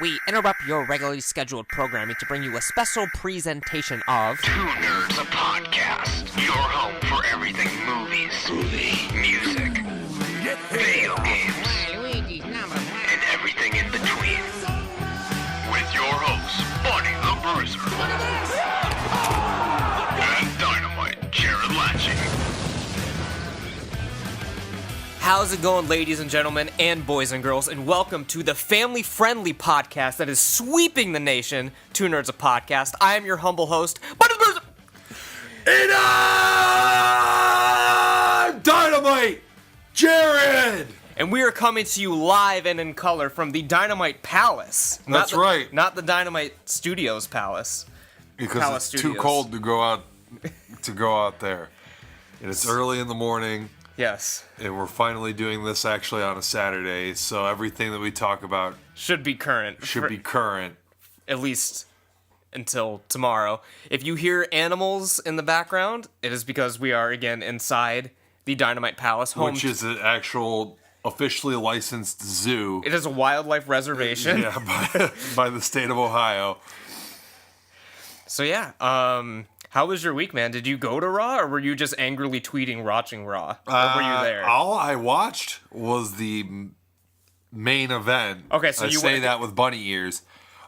we interrupt your regularly scheduled programming to bring you a special presentation of Two Nerds, a podcast. Your home for everything movies, music, video games, and everything in between. With your hosts, Buddy the Bruiser, and Dynamite Jarrod Latching. How's it going, ladies and gentlemen, and boys and girls, and welcome to the family-friendly podcast that is sweeping the nation, Two Nerds, a Podcast. I am your humble host, Buddy the Bruiser. And I'm Dynamite Jarrod! And we are coming to you live and in color from the Dynamite Palace. That's right. Not the Dynamite Studios Palace. Because Palace it's Studios. too cold to go out there. And it's early in the morning. Yes. And we're finally doing this actually on a Saturday, so everything that we talk about Should be current. be current. At least until tomorrow. If you hear animals in the background, it is because we are again inside the Dynamite Palace, home. Which is an actual officially licensed zoo. It is a wildlife reservation. Yeah, by the state of Ohio. So yeah, how was your week, man? Did you go to Raw, or were you just angrily tweeting watching Raw? Or were you there? All I watched was the main event. Okay, so I you say went- that with bunny ears.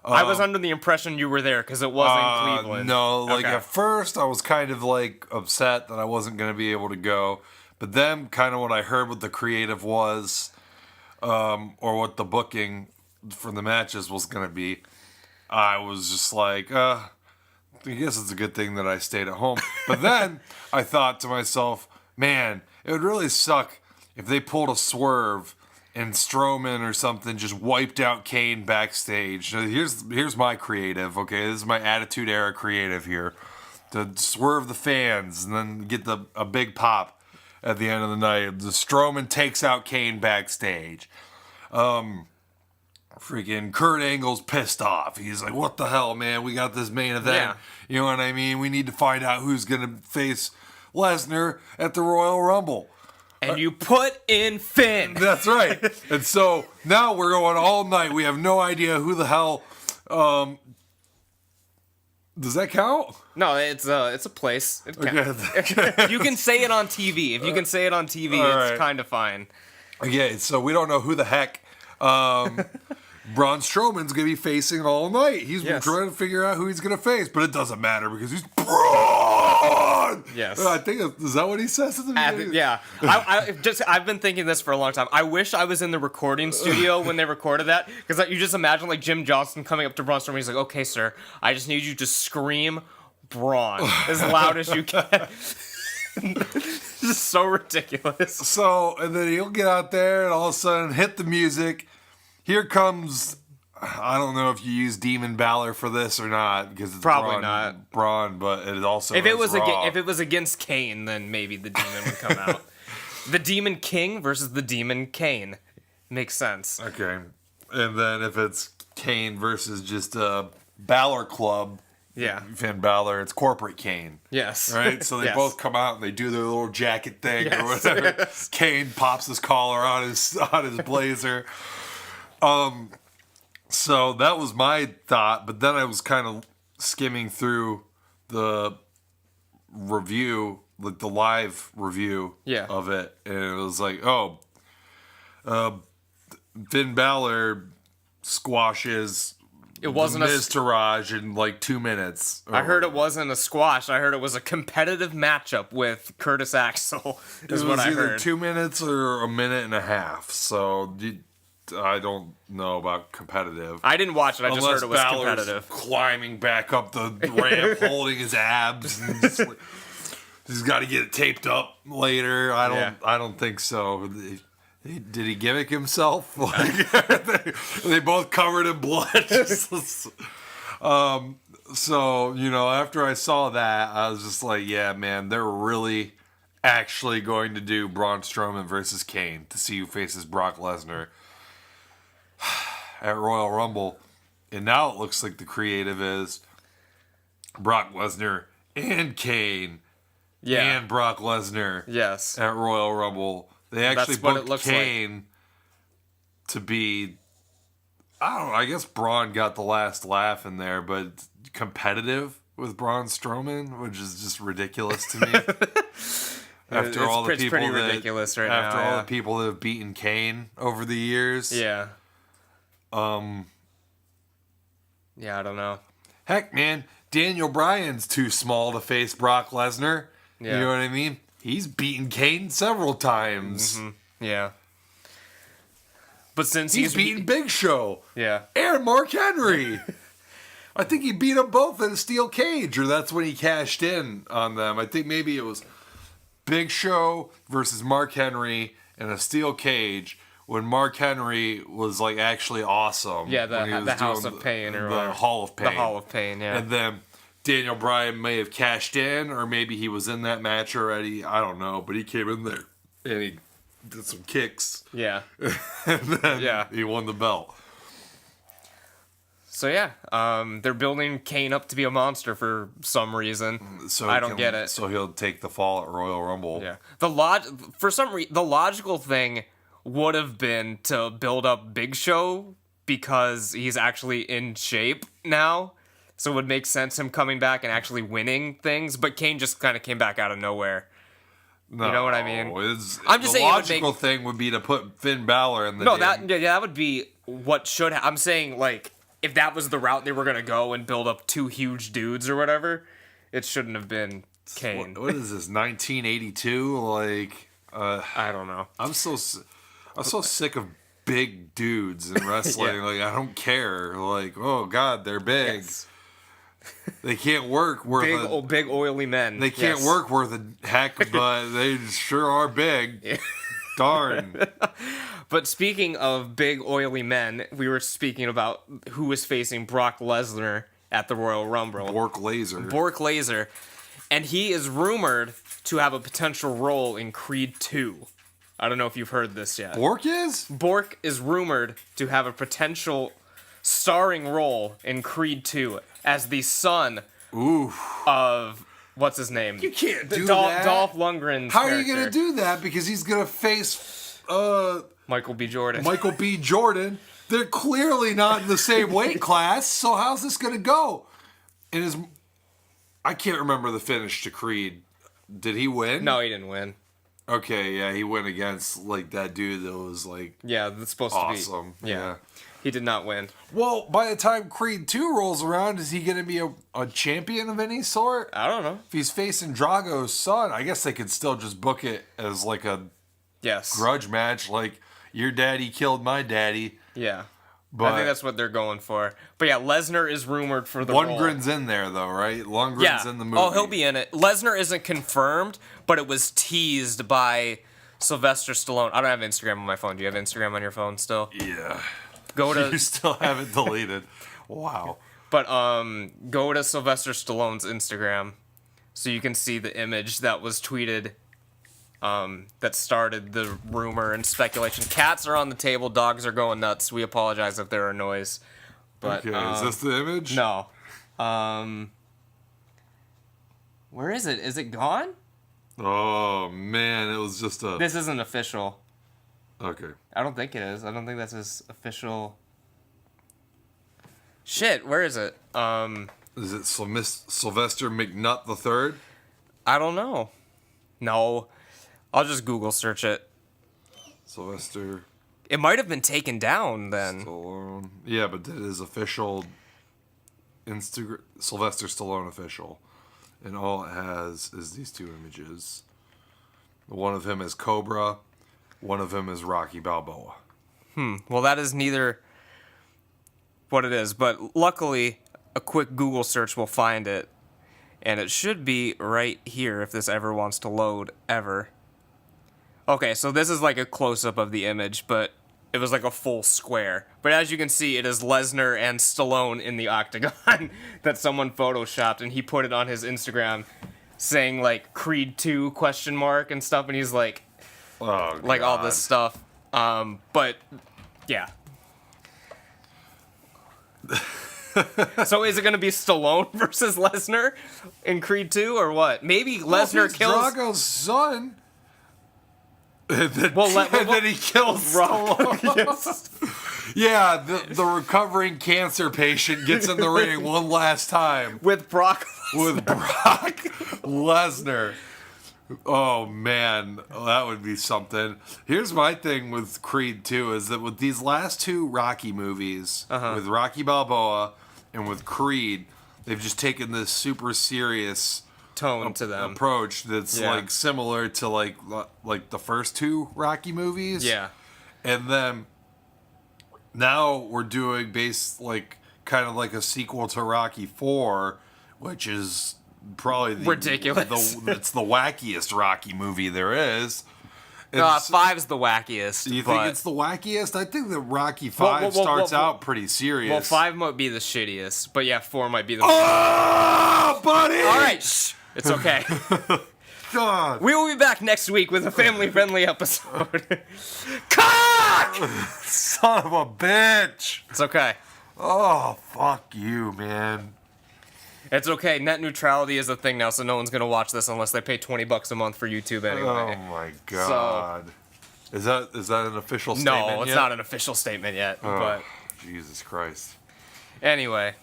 I was under the impression you were there because it was in Cleveland. No, like Okay. at first I was kind of like upset that I wasn't going to be able to go. But then kind of what I heard what the creative was, or what the booking for the matches was going to be, I was just like, I guess it's a good thing that I stayed at home. But then I thought to myself, man, it would really suck if they pulled a swerve and Strowman or something just wiped out Kane backstage. Now, here's my creative, okay? This is my Attitude Era creative here. To swerve the fans and then get a big pop at the end of the night. The Strowman takes out Kane backstage. Freaking Kurt Angle's pissed off. He's like, what the hell, man? We got this main event. Yeah. You know what I mean? We need to find out who's going to face Lesnar at the Royal Rumble. And you put in Finn. That's right. And so now we're going all night. We have no idea who the hell. Does that count? No, it's a place. It counts. Okay. You can say it on TV. If you can say it on TV, All it's right. kind of fine. Okay, so we don't know who the heck Braun Strowman's going to be facing all night. He's Yes. trying to figure out who he's going to face, but it doesn't matter because he's Braun! Yes. I think, is that what he says at the beginning? Yeah, I've been thinking this for a long time. I wish I was in the recording studio when they recorded that, because you just imagine like Jim Johnston coming up to Braun Strowman. He's like, "Okay, sir, I just need you to scream Braun as loud as you can." This is so ridiculous. So, and then he'll get out there and all of a sudden hit the music. Here comes, I don't know if you use Demon Balor for this or not, because it's Probably not. Braun, but it also If it is was Raw. if it was against Kane, then maybe the demon would come out. The Demon King versus the Demon Kane makes sense. Okay. And then if it's Kane versus just a Balor Club, Yeah. Finn Balor, it's Corporate Kane. Yes. Right? So they Yes. both come out and they do their little jacket thing or Yes. whatever. Yes. Kane pops his collar on his blazer. So that was my thought, but then I was kind of skimming through the review, like the live review Yeah. of it, and it was like, Finn Balor squashes It wasn't a. Miz Taraj in like 2 minutes. I heard it wasn't a squash. I heard it was a competitive matchup with Curtis Axel. Is it what was I either heard. 2 minutes or a minute and a half. So I don't know about competitive. I didn't watch it. I just heard it was Balor's competitive. climbing back up the ramp, holding his abs. And just like, he's got to get it taped up later. I don't think so. Did he gimmick himself? Like, they both covered in blood. So, after I saw that, I was just like, yeah, man, they're really actually going to do Braun Strowman versus Kane to see who faces Brock Lesnar at Royal Rumble. And now it looks like the creative is Brock Lesnar and Kane and Brock Lesnar Yes. at Royal Rumble. They actually That's what it booked looks Kane to be I don't know. I guess Braun got the last laugh in there, but competitive with Braun Strowman, which is just ridiculous to me. After all the people pretty ridiculous right now. After all the people that have beaten Kane over the years. Yeah. Yeah, I don't know. Heck, man, Daniel Bryan's too small to face Brock Lesnar. Yeah. You know what I mean? He's beaten Kane several times. Mm-hmm. Yeah. But since He's beaten Big Show. Yeah. And Mark Henry. I think he beat them both in a steel cage, or that's when he cashed in on them. I think maybe it was Big Show versus Mark Henry in a steel cage when Mark Henry was like actually awesome. Yeah, the House of Pain or the Hall of Pain. The Hall of Pain, yeah. And then Daniel Bryan may have cashed in, or maybe he was in that match already. I don't know, but he came in there and he did some kicks. Yeah. And then he won the belt. So yeah, they're building Kane up to be a monster for some reason. So I don't get it. So he'll take the fall at Royal Rumble. Yeah. The logical thing would have been to build up Big Show because he's actually in shape now. So it would make sense him coming back and actually winning things. But Kane just kind of came back out of nowhere. No, you know what I mean? I'm just saying the logical thing would be to put Finn Balor in the that would be what should I'm saying, like, if that was the route they were going to go and build up two huge dudes or whatever, it shouldn't have been Kane. What is this, 1982? Like, I don't know. I'm so sick of big dudes in wrestling. Yeah. Like, I don't care. Like, oh, God, they're big. Yes. They can't work worth big oily men. They can't work worth a heck, but they sure are big. Yeah. Darn. But speaking of big oily men, we were speaking about who was facing Brock Lesnar at the Royal Rumble. Bork Laser. And he is rumored to have a potential role in Creed 2. I don't know if you've heard this yet. Bork is? Bork is rumored to have a potential starring role in Creed 2 as the son of, what's his name? You can't do that. Dolph Lundgren's How are you going to do that? Because he's going to face Michael B. Jordan. Michael B. Jordan. They're clearly not in the same weight class, so how's this going to go? And I can't remember the finish to Creed. Did he win? No, he didn't win. Okay, yeah, he went against like that dude that was like that's supposed awesome. to be. Yeah. He did not win. Well, by the time Creed 2 rolls around, is he going to be a champion of any sort? I don't know. If he's facing Drago's son, I guess they could still just book it as like a grudge match, like your daddy killed my daddy. Yeah. But I think that's what they're going for. But yeah, Lesnar is rumored for the role. Lundgren's in there, though, right? Lundgren's in the movie. Oh, he'll be in it. Lesnar isn't confirmed, but it was teased by Sylvester Stallone. I don't have Instagram on my phone. Do you have Instagram on your phone still? Yeah. You still have it deleted. Wow. But go to Sylvester Stallone's Instagram so you can see the image that was tweeted that started the rumor and speculation. Cats are on the table, dogs are going nuts. We apologize if there are noise. But okay, is this the image? No. Where is it? Is it gone? Oh man, it was just a This isn't official. Okay. I don't think it is. I don't think that's his official. Shit, where is it? Is it Sylvester McNutt III? I don't know. No. I'll just Google search it. Sylvester. It might have been taken down then. Stallone. Yeah, but it is official Instagram Sylvester Stallone official. And all it has is these two images. One of him is Cobra. One of them is Rocky Balboa. Well, that is neither what it is, but luckily, a quick Google search will find it, and it should be right here if this ever wants to load, ever. Okay, so this is like a close-up of the image, but it was like a full square. But as you can see, it is Lesnar and Stallone in the octagon that someone photoshopped, and he put it on his Instagram saying, like, Creed 2, ? And stuff, and he's like, like all this stuff. But yeah. So is it going to be Stallone versus Lesnar in Creed 2 or what? Maybe Lesnar kills Drago's son. And then, Well, and then he kills Rock. Stallone. Yeah, the recovering cancer patient gets in the ring one last time with Brock Lesnar. Oh man, that would be something. Here's my thing with Creed 2 is that with these last two Rocky movies, with Rocky Balboa and with Creed, they've just taken this super serious tone to them approach that's like similar to like the first two Rocky movies. Yeah. And then now we're doing kind of like a sequel to Rocky 4, which is probably ridiculous. It's the wackiest Rocky movie there is. 5's the wackiest. Do you think it's the wackiest? I think that Rocky 5 starts out pretty serious. Well, 5 might be the shittiest, but yeah, 4 might be the Oh, buddy! All right, shh. It's okay. God. We will be back next week with a family-friendly episode. Cock! Son of a bitch! It's okay. Oh, fuck you, man. It's okay. Net neutrality is a thing now, so no one's gonna watch this unless they pay $20 a month for YouTube anyway. Oh my god. Is that an official statement? No, it's not an official statement yet. Oh, but Jesus Christ. Anyways,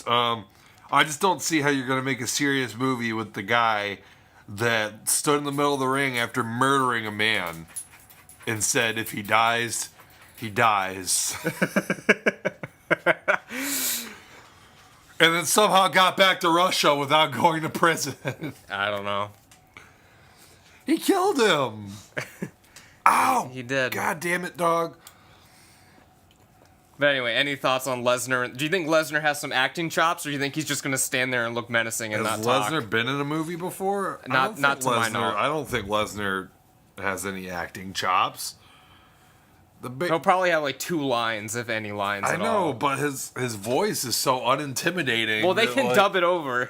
I just don't see how you're gonna make a serious movie with the guy that stood in the middle of the ring after murdering a man and said if he dies, he dies. And then somehow got back to Russia without going to prison. I don't know. He killed him. Ow! He did. God damn it, dog. But anyway, any thoughts on Lesnar? Do you think Lesnar has some acting chops, or do you think he's just going to stand there and look menacing and Has not talk? Lesnar been in a movie before? Not to my knowledge. I don't think Lesnar has any acting chops. He'll probably have like 2 lines, if any lines at all. I know, but his voice is so unintimidating. Well, they can dub it over.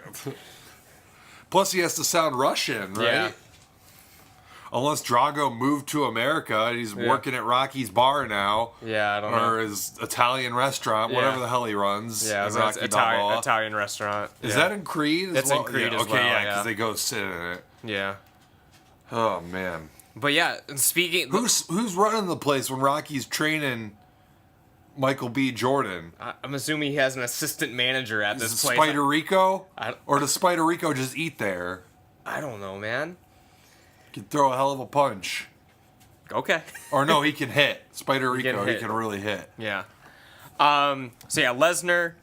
Plus, he has to sound Russian, right? Yeah. Unless Drago moved to America and he's working at Rocky's bar now. Yeah, I don't know. Or his Italian restaurant, whatever the hell he runs. Yeah, it's Italian restaurant. Is that in Creed as well? It's in Creed as well. Okay, yeah, because they go sit in it. Yeah. Oh, man. But yeah, speaking... Who's running the place when Rocky's training Michael B. Jordan? I'm assuming he has an assistant manager at this place. Spider Rico? Or does Spider Rico just eat there? I don't know, man. He can throw a hell of a punch. Okay. Or no, he can hit. Spider Rico, he can really hit. Yeah. So yeah, Lesnar,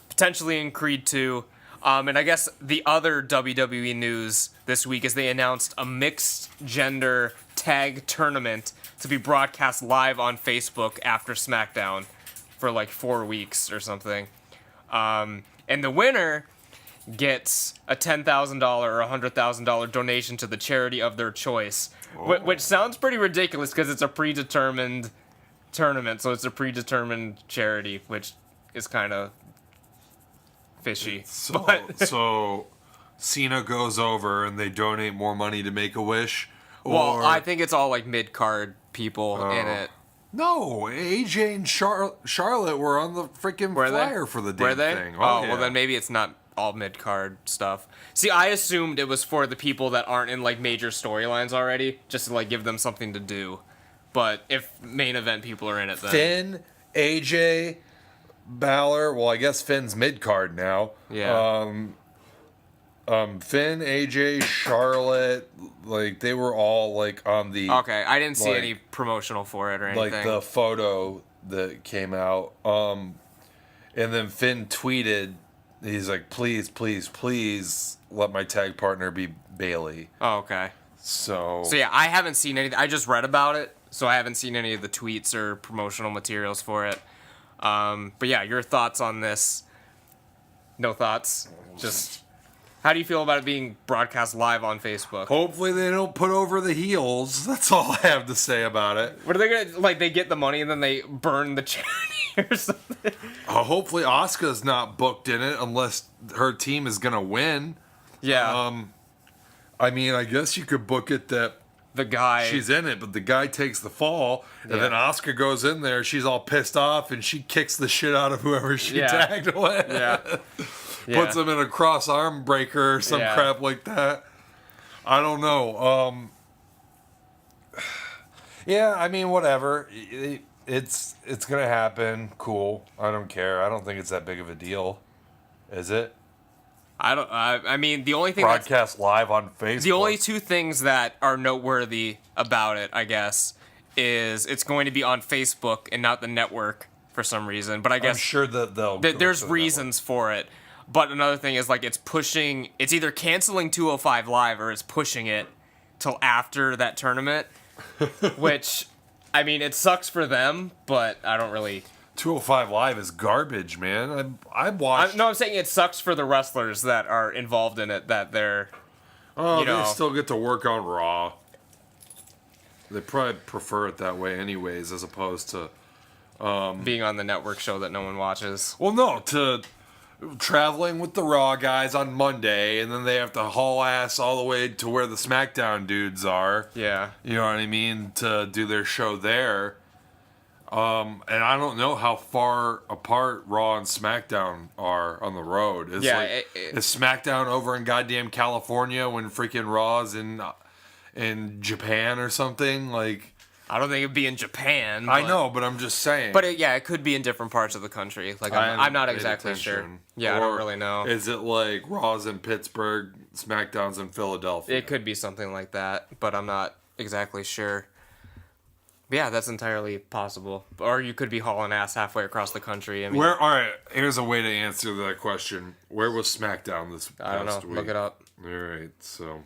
potentially in Creed 2. And I guess the other WWE news this week is they announced a mixed gender tag tournament to be broadcast live on Facebook after SmackDown for like 4 weeks or something. And the winner gets a $10,000 or $100,000 donation to the charity of their choice, which sounds pretty ridiculous because it's a predetermined tournament, so it's a predetermined charity, which is kind of fishy. So Cena goes over and they donate more money to Make-A-Wish? Well, I think it's all like mid-card people in it. No, AJ and Charlotte were on the freaking flyer for the damn thing. Oh, well then maybe it's not all mid-card stuff. See, I assumed it was for the people that aren't in like major storylines already, just to like give them something to do. But if main event people are in it, then Finn, AJ, Balor. Well, I guess Finn's mid-card now. Yeah. Finn, AJ, Charlotte, like they were all like on the. Okay, I didn't see any promotional for it or anything. Like the photo that came out. And then Finn tweeted, he's like, please, please, please let my tag partner be Bailey. Oh, okay. So yeah, I haven't seen anything. I just read about it, so I haven't seen any of the tweets or promotional materials for it. But yeah, your thoughts on this? No thoughts? Just, how do you feel about it being broadcast live on Facebook? hopefully they don't put over the heels. That's all I have to say about it. What are they gonna, like, they get the money and then they burn the charity or something? Hopefully Asuka's not booked in it unless her team is gonna win. Yeah. I mean, I guess you could book it that the guy... she's in it, but the guy takes the fall, and then Asuka goes in there, she's all pissed off, and she kicks the shit out of whoever she tagged with. Yeah. Puts him in a cross arm breaker or some crap like that. I don't know. Yeah, I mean, whatever. it's gonna happen. Cool. I don't care. I don't think it's that big of a deal. Is it? I mean, the only thing Broadcast live on Facebook. the only two things that are noteworthy about it, I guess, is it's going to be on Facebook and not the network for some reason. But I guess I'm sure that they'll. there's reasons for it. But another thing is, like, it's either canceling 205 Live or it's pushing it till after that tournament, which, I mean, it sucks for them, but I don't really... 205 Live is garbage, man. I watched... I'm saying it sucks for the wrestlers that are involved in it, that they're... Oh, they still get to work on Raw. They probably prefer it that way anyways, as opposed to... being on the network show that no one watches. Well, no, to traveling with the Raw guys on Monday, and then they have to haul ass all the way to where the SmackDown dudes are. Yeah. You know what I mean? To do their show there. And I don't know how far apart Raw and SmackDown are on the road. Is SmackDown over in goddamn California when freaking Raw's in Japan or something? Like, I don't think it'd be in Japan. I know, but I'm just saying. But it could be in different parts of the country. Like, I'm not exactly sure. Yeah, I don't really know. Is it like Raw's in Pittsburgh, SmackDown's in Philadelphia? It could be something like that, but I'm not exactly sure. But yeah, that's entirely possible. Or you could be hauling ass halfway across the country. I mean, all right, here's a way to answer that question. Where was SmackDown this past I don't know. week? Look it up. All right, so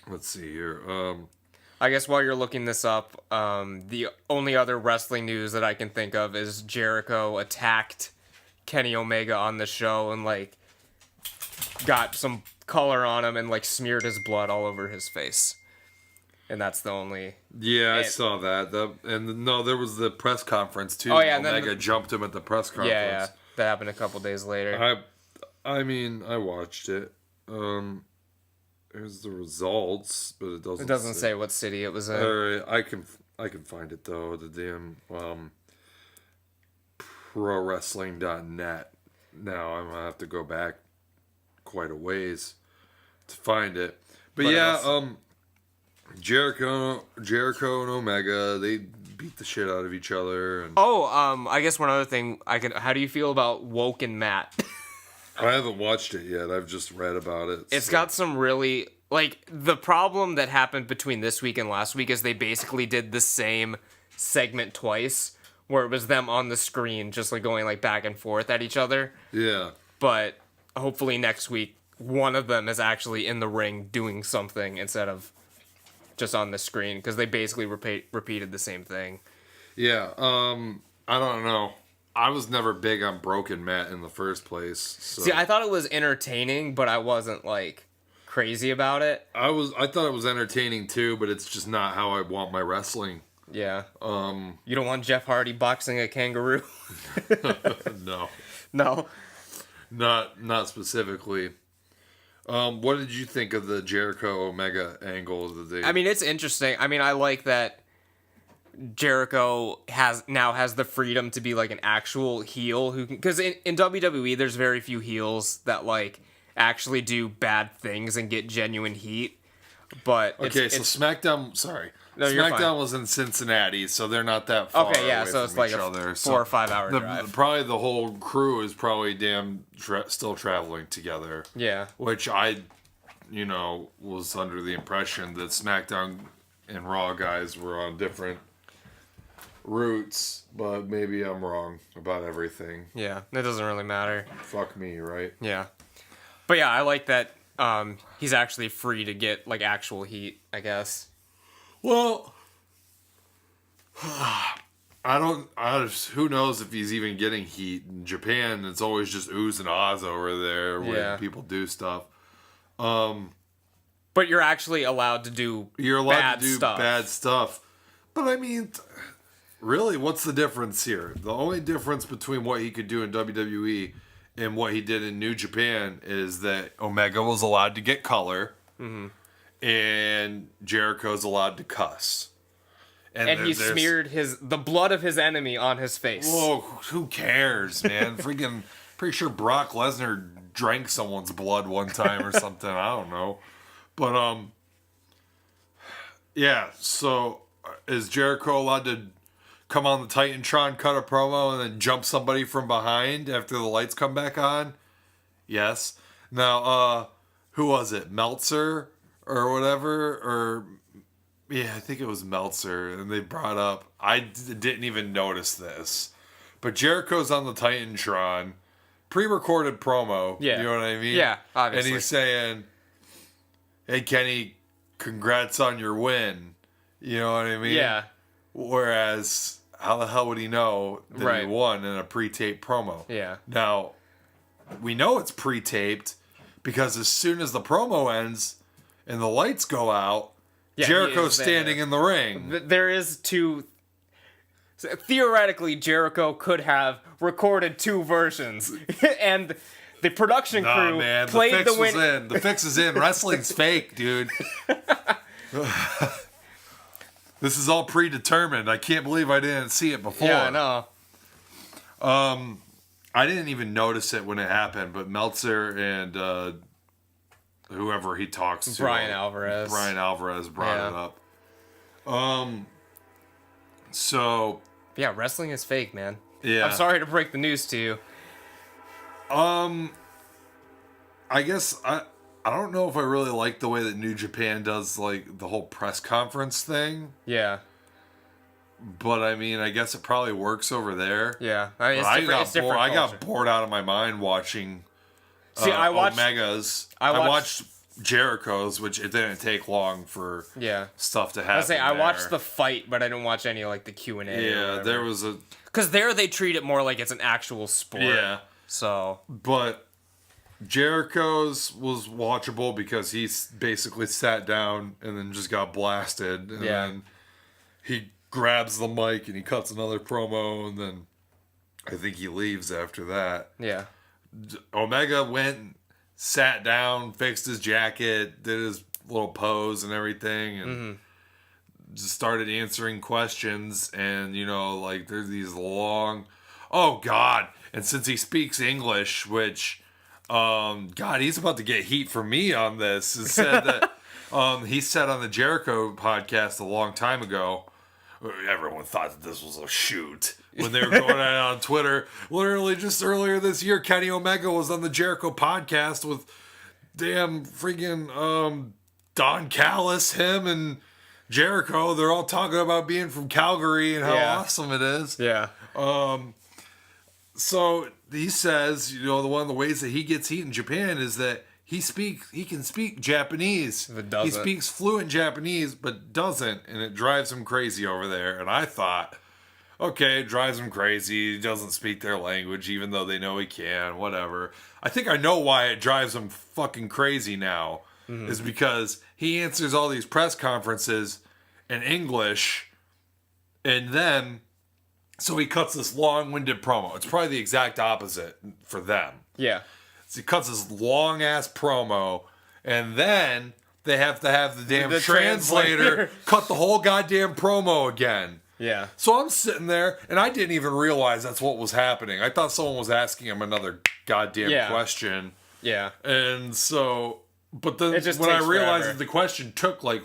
let's see here. I guess while you're looking this up, the only other wrestling news that I can think of is Jericho attacked Kenny Omega on the show and, like, got some color on him and, like, smeared his blood all over his face. And that's the only... Yeah, I saw that. There was the press conference, too. Oh, yeah, Omega jumped him at the press conference. Yeah. That happened a couple days later. I mean, I watched it. Here's the results, but it doesn't. It doesn't say what city it was in. All right, I can find it though. The damn prowrestling.net. Now I'm gonna have to go back quite a ways to find it. But yeah, Jericho and Omega, they beat the shit out of each other. And I guess one other thing how do you feel about Woke and Matt? I haven't watched it yet. I've just read about it. It's got some really... Like, the problem that happened between this week and last week is they basically did the same segment twice, where it was them on the screen just, like, going, like, back and forth at each other. Yeah. But hopefully next week, one of them is actually in the ring doing something instead of just on the screen, because they basically repeated the same thing. Yeah, I don't know. I was never big on Broken Matt in the first place. So. See, I thought it was entertaining, but I wasn't, like, crazy about it. I thought it was entertaining too, but it's just not how I want my wrestling. Yeah. You don't want Jeff Hardy boxing a kangaroo? No. No. Not specifically. What did you think of the Jericho Omega angle of the day? I mean, it's interesting. I mean, I like that Jericho has the freedom to be like an actual heel who can, because in WWE there's very few heels that like actually do bad things and get genuine heat. But so SmackDown, SmackDown was in Cincinnati, so they're not that far. Okay, yeah, away so it's from like each a other. 4 or 5 hour drive. Probably the whole crew is probably still traveling together. Yeah, which I, was under the impression that SmackDown and Raw guys were on different routes, but maybe I'm wrong about everything. Yeah, it doesn't really matter. Fuck me, right? Yeah, but yeah, I like that he's actually free to get like actual heat, I guess. Well, who knows if he's even getting heat in Japan? It's always just oohs and ahs over there when people do stuff. But you're actually allowed to do bad stuff. But I mean, really, what's the difference here? The only difference between what he could do in WWE and what he did in New Japan is that Omega was allowed to get color, and Jericho's allowed to cuss. And he smeared the blood of his enemy on his face. Whoa, who cares, man? Freaking, pretty sure Brock Lesnar drank someone's blood one time or something. I don't know. But, yeah, so is Jericho allowed to come on the Titantron, cut a promo, and then jump somebody from behind after the lights come back on? Yes. Now, who was it? Meltzer or whatever? Or, yeah, I think it was Meltzer. And they brought up, I didn't even notice this, but Jericho's on the Titantron, pre-recorded promo. Yeah. You know what I mean? Yeah, obviously. And he's saying, hey, Kenny, congrats on your win. You know what I mean? Yeah. Whereas, how the hell would he know that he won in a pre-taped promo? Yeah. Now, we know it's pre-taped because as soon as the promo ends and the lights go out, Jericho's standing in the ring. There is two... Theoretically, Jericho could have recorded two versions. And the production crew played the win. The fix is in. Wrestling's fake, dude. This is all predetermined. I can't believe I didn't see it before. Yeah, I know. I didn't even notice it when it happened, but Meltzer and whoever he talks to, Brian Alvarez brought it up. So yeah, wrestling is fake, man. Yeah, I'm sorry to break the news to you. I guess I don't know if I really like the way that New Japan does like the whole press conference thing. Yeah. But I mean, I guess it probably works over there. Yeah, I mean, I got bored out of my mind watching. I watched Omegas. I watched Jericho's, which it didn't take long for stuff to happen. I watched the fight, but I didn't watch any like the Q&A. Yeah, there was a because there they treat it more like it's an actual sport. Yeah. So, but Jericho's was watchable because he basically sat down and then just got blasted, and then he grabs the mic and he cuts another promo, and then I think he leaves after that. Yeah. Omega went, sat down, fixed his jacket, did his little pose and everything, and just started answering questions. And, you know, like, there's these long... Oh, God. And since he speaks English, which... God, he's about to get heat from me on this. He said that... he said on the Jericho podcast a long time ago... Everyone thought that this was a shoot when they were going at it on Twitter. Literally just earlier this year, Kenny Omega was on the Jericho podcast with damn freaking Don Callis, him and Jericho. They're all talking about being from Calgary and how awesome it is. Yeah. So he says, you know, one of the ways that he gets heat in Japan is that he can speak Japanese. He speaks fluent Japanese, but doesn't, and it drives him crazy over there. And I thought, okay, it drives him crazy. He doesn't speak their language, even though they know he can, whatever. I think I know why it drives him fucking crazy now, is because he answers all these press conferences in English, and then, so he cuts this long-winded promo. It's probably the exact opposite for them. Yeah. So he cuts this long-ass promo, and then they have to have the damn translator cut the whole goddamn promo again. Yeah. So I'm sitting there, and I didn't even realize that's what was happening. I thought someone was asking him another goddamn question. Yeah. And so, but then when I realized that the question took like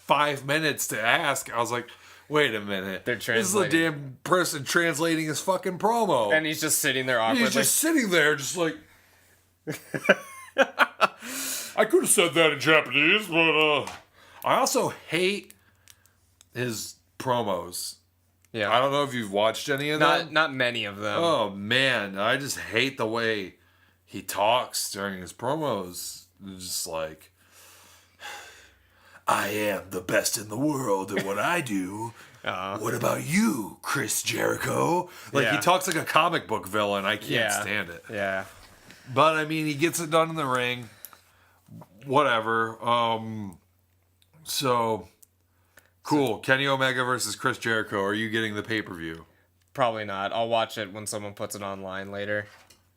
5 minutes to ask, I was like, wait a minute. This is the damn person translating his fucking promo. And he's just sitting there awkwardly. He's just sitting there, just like... I could have said that in Japanese, but I also hate his promos. Yeah, I don't know if you've watched any of them. Not many of them. Oh man, I just hate the way he talks during his promos. It's just like, I am the best in the world at what I do. What about you, Chris Jericho? Like he talks like a comic book villain. I can't stand it. Yeah. But, I mean, he gets it done in the ring. Whatever. So, cool. Kenny Omega versus Chris Jericho. Are you getting the pay-per-view? Probably not. I'll watch it when someone puts it online later.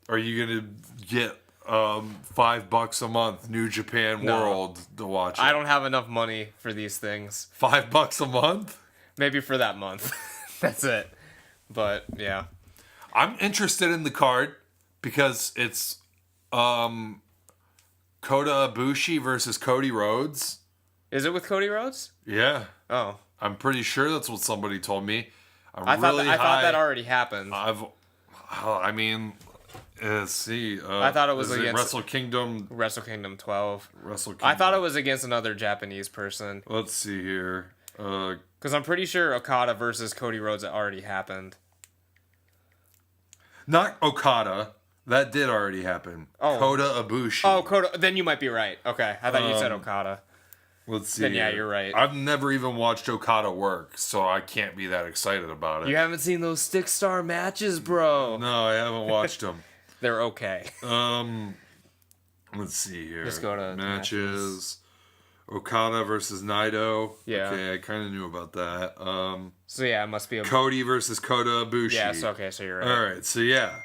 Are you going to get $5 a month New Japan World to watch it? I don't have enough money for these things. $5 a month? Maybe for that month. That's it. But, yeah. I'm interested in the card because it's... Kota Ibushi versus Cody Rhodes. Is it with Cody Rhodes? Yeah. Oh. I'm pretty sure that's what somebody told me. I thought that already happened. Let's see. I thought it was against Wrestle Kingdom 12. Wrestle Kingdom. I thought it was against another Japanese person. Let's see here. Because I'm pretty sure Okada versus Cody Rhodes already happened. Not Okada. That did already happen. Oh. Kota Ibushi. Oh, Kota. Then you might be right. Okay, I thought you said Okada. Let's see. Then yeah, you're right. I've never even watched Okada work, so I can't be that excited about it. You haven't seen those Stick Star matches, bro. No, I haven't watched them. They're okay. Let's see here. Just go to matches. Okada versus Naito. Yeah. Okay, I kind of knew about that. So yeah, it must be a Cody versus Kota Ibushi. Yeah. So okay, so you're right. All right. So yeah.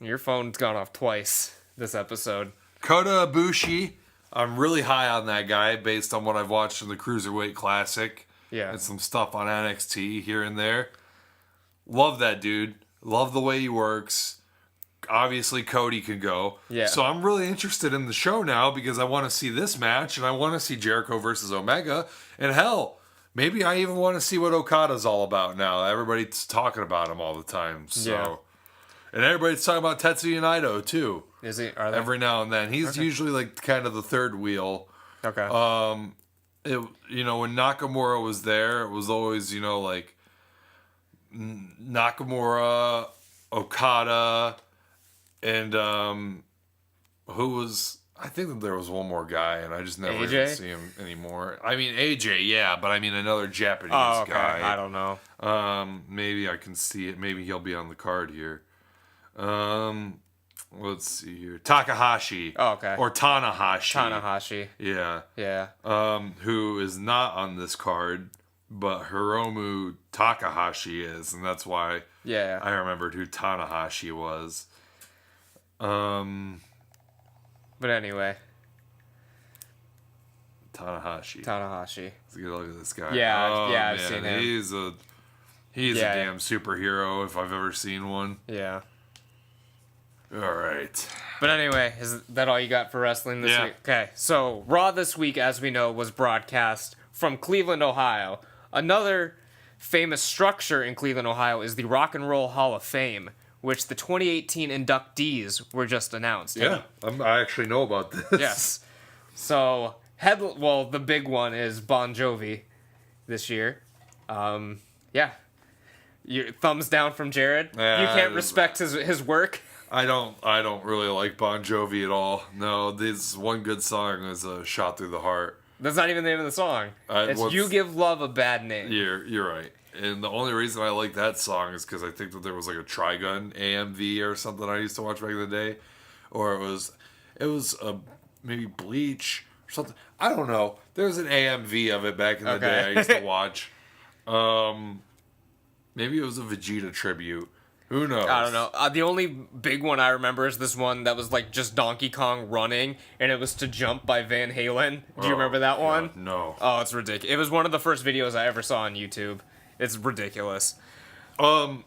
Your phone's gone off twice this episode. Kota Ibushi. I'm really high on that guy based on what I've watched in the Cruiserweight Classic. Yeah. And some stuff on NXT here and there. Love that dude. Love the way he works. Obviously, Cody can go. Yeah. So I'm really interested in the show now because I want to see this match and I want to see Jericho versus Omega. And hell, maybe I even want to see what Okada's all about now. Everybody's talking about him all the time. So. Yeah. And everybody's talking about Tetsuya Naito too. Is he? Are they? Every now and then. He's usually like kind of the third wheel. Okay. When Nakamura was there, it was always, like Nakamura, Okada, and who was, I think that there was one more guy, and I just never even see him anymore. I mean, AJ, yeah, but I mean another Japanese guy. I don't know. Maybe I can see it. Maybe he'll be on the card here. Let's see here. Takahashi. Oh, okay. Or Tanahashi. Yeah. Yeah. Who is not on this card, but Hiromu Takahashi is, and that's why I remembered who Tanahashi was. But anyway. Tanahashi. Let's get a look at this guy. Yeah, I've seen him. He's a damn superhero if I've ever seen one. Yeah. All right. But anyway, is that all you got for wrestling this week? Okay, so Raw this week, as we know, was broadcast from Cleveland, Ohio. Another famous structure in Cleveland, Ohio is the Rock and Roll Hall of Fame, which the 2018 inductees were just announced. Yeah, I actually know about this. Yes. So, the big one is Bon Jovi this year. Yeah. Thumbs down from Jarrod. You can't respect his work. I don't really like Bon Jovi at all. No, this one good song is a shot through the heart. That's not even the name of the song. It's You Give Love a Bad Name. You're right. And the only reason I like that song is because I think that there was like a Trigun AMV or something I used to watch back in the day. Or it was maybe Bleach or something. I don't know. There was an AMV of it back in the day I used to watch. Maybe it was a Vegeta tribute. Who knows? I don't know. The only big one I remember is this one that was like just Donkey Kong running, and it was To Jump by Van Halen. Do you remember that one? No. Oh, it's ridiculous. It was one of the first videos I ever saw on YouTube. It's ridiculous. But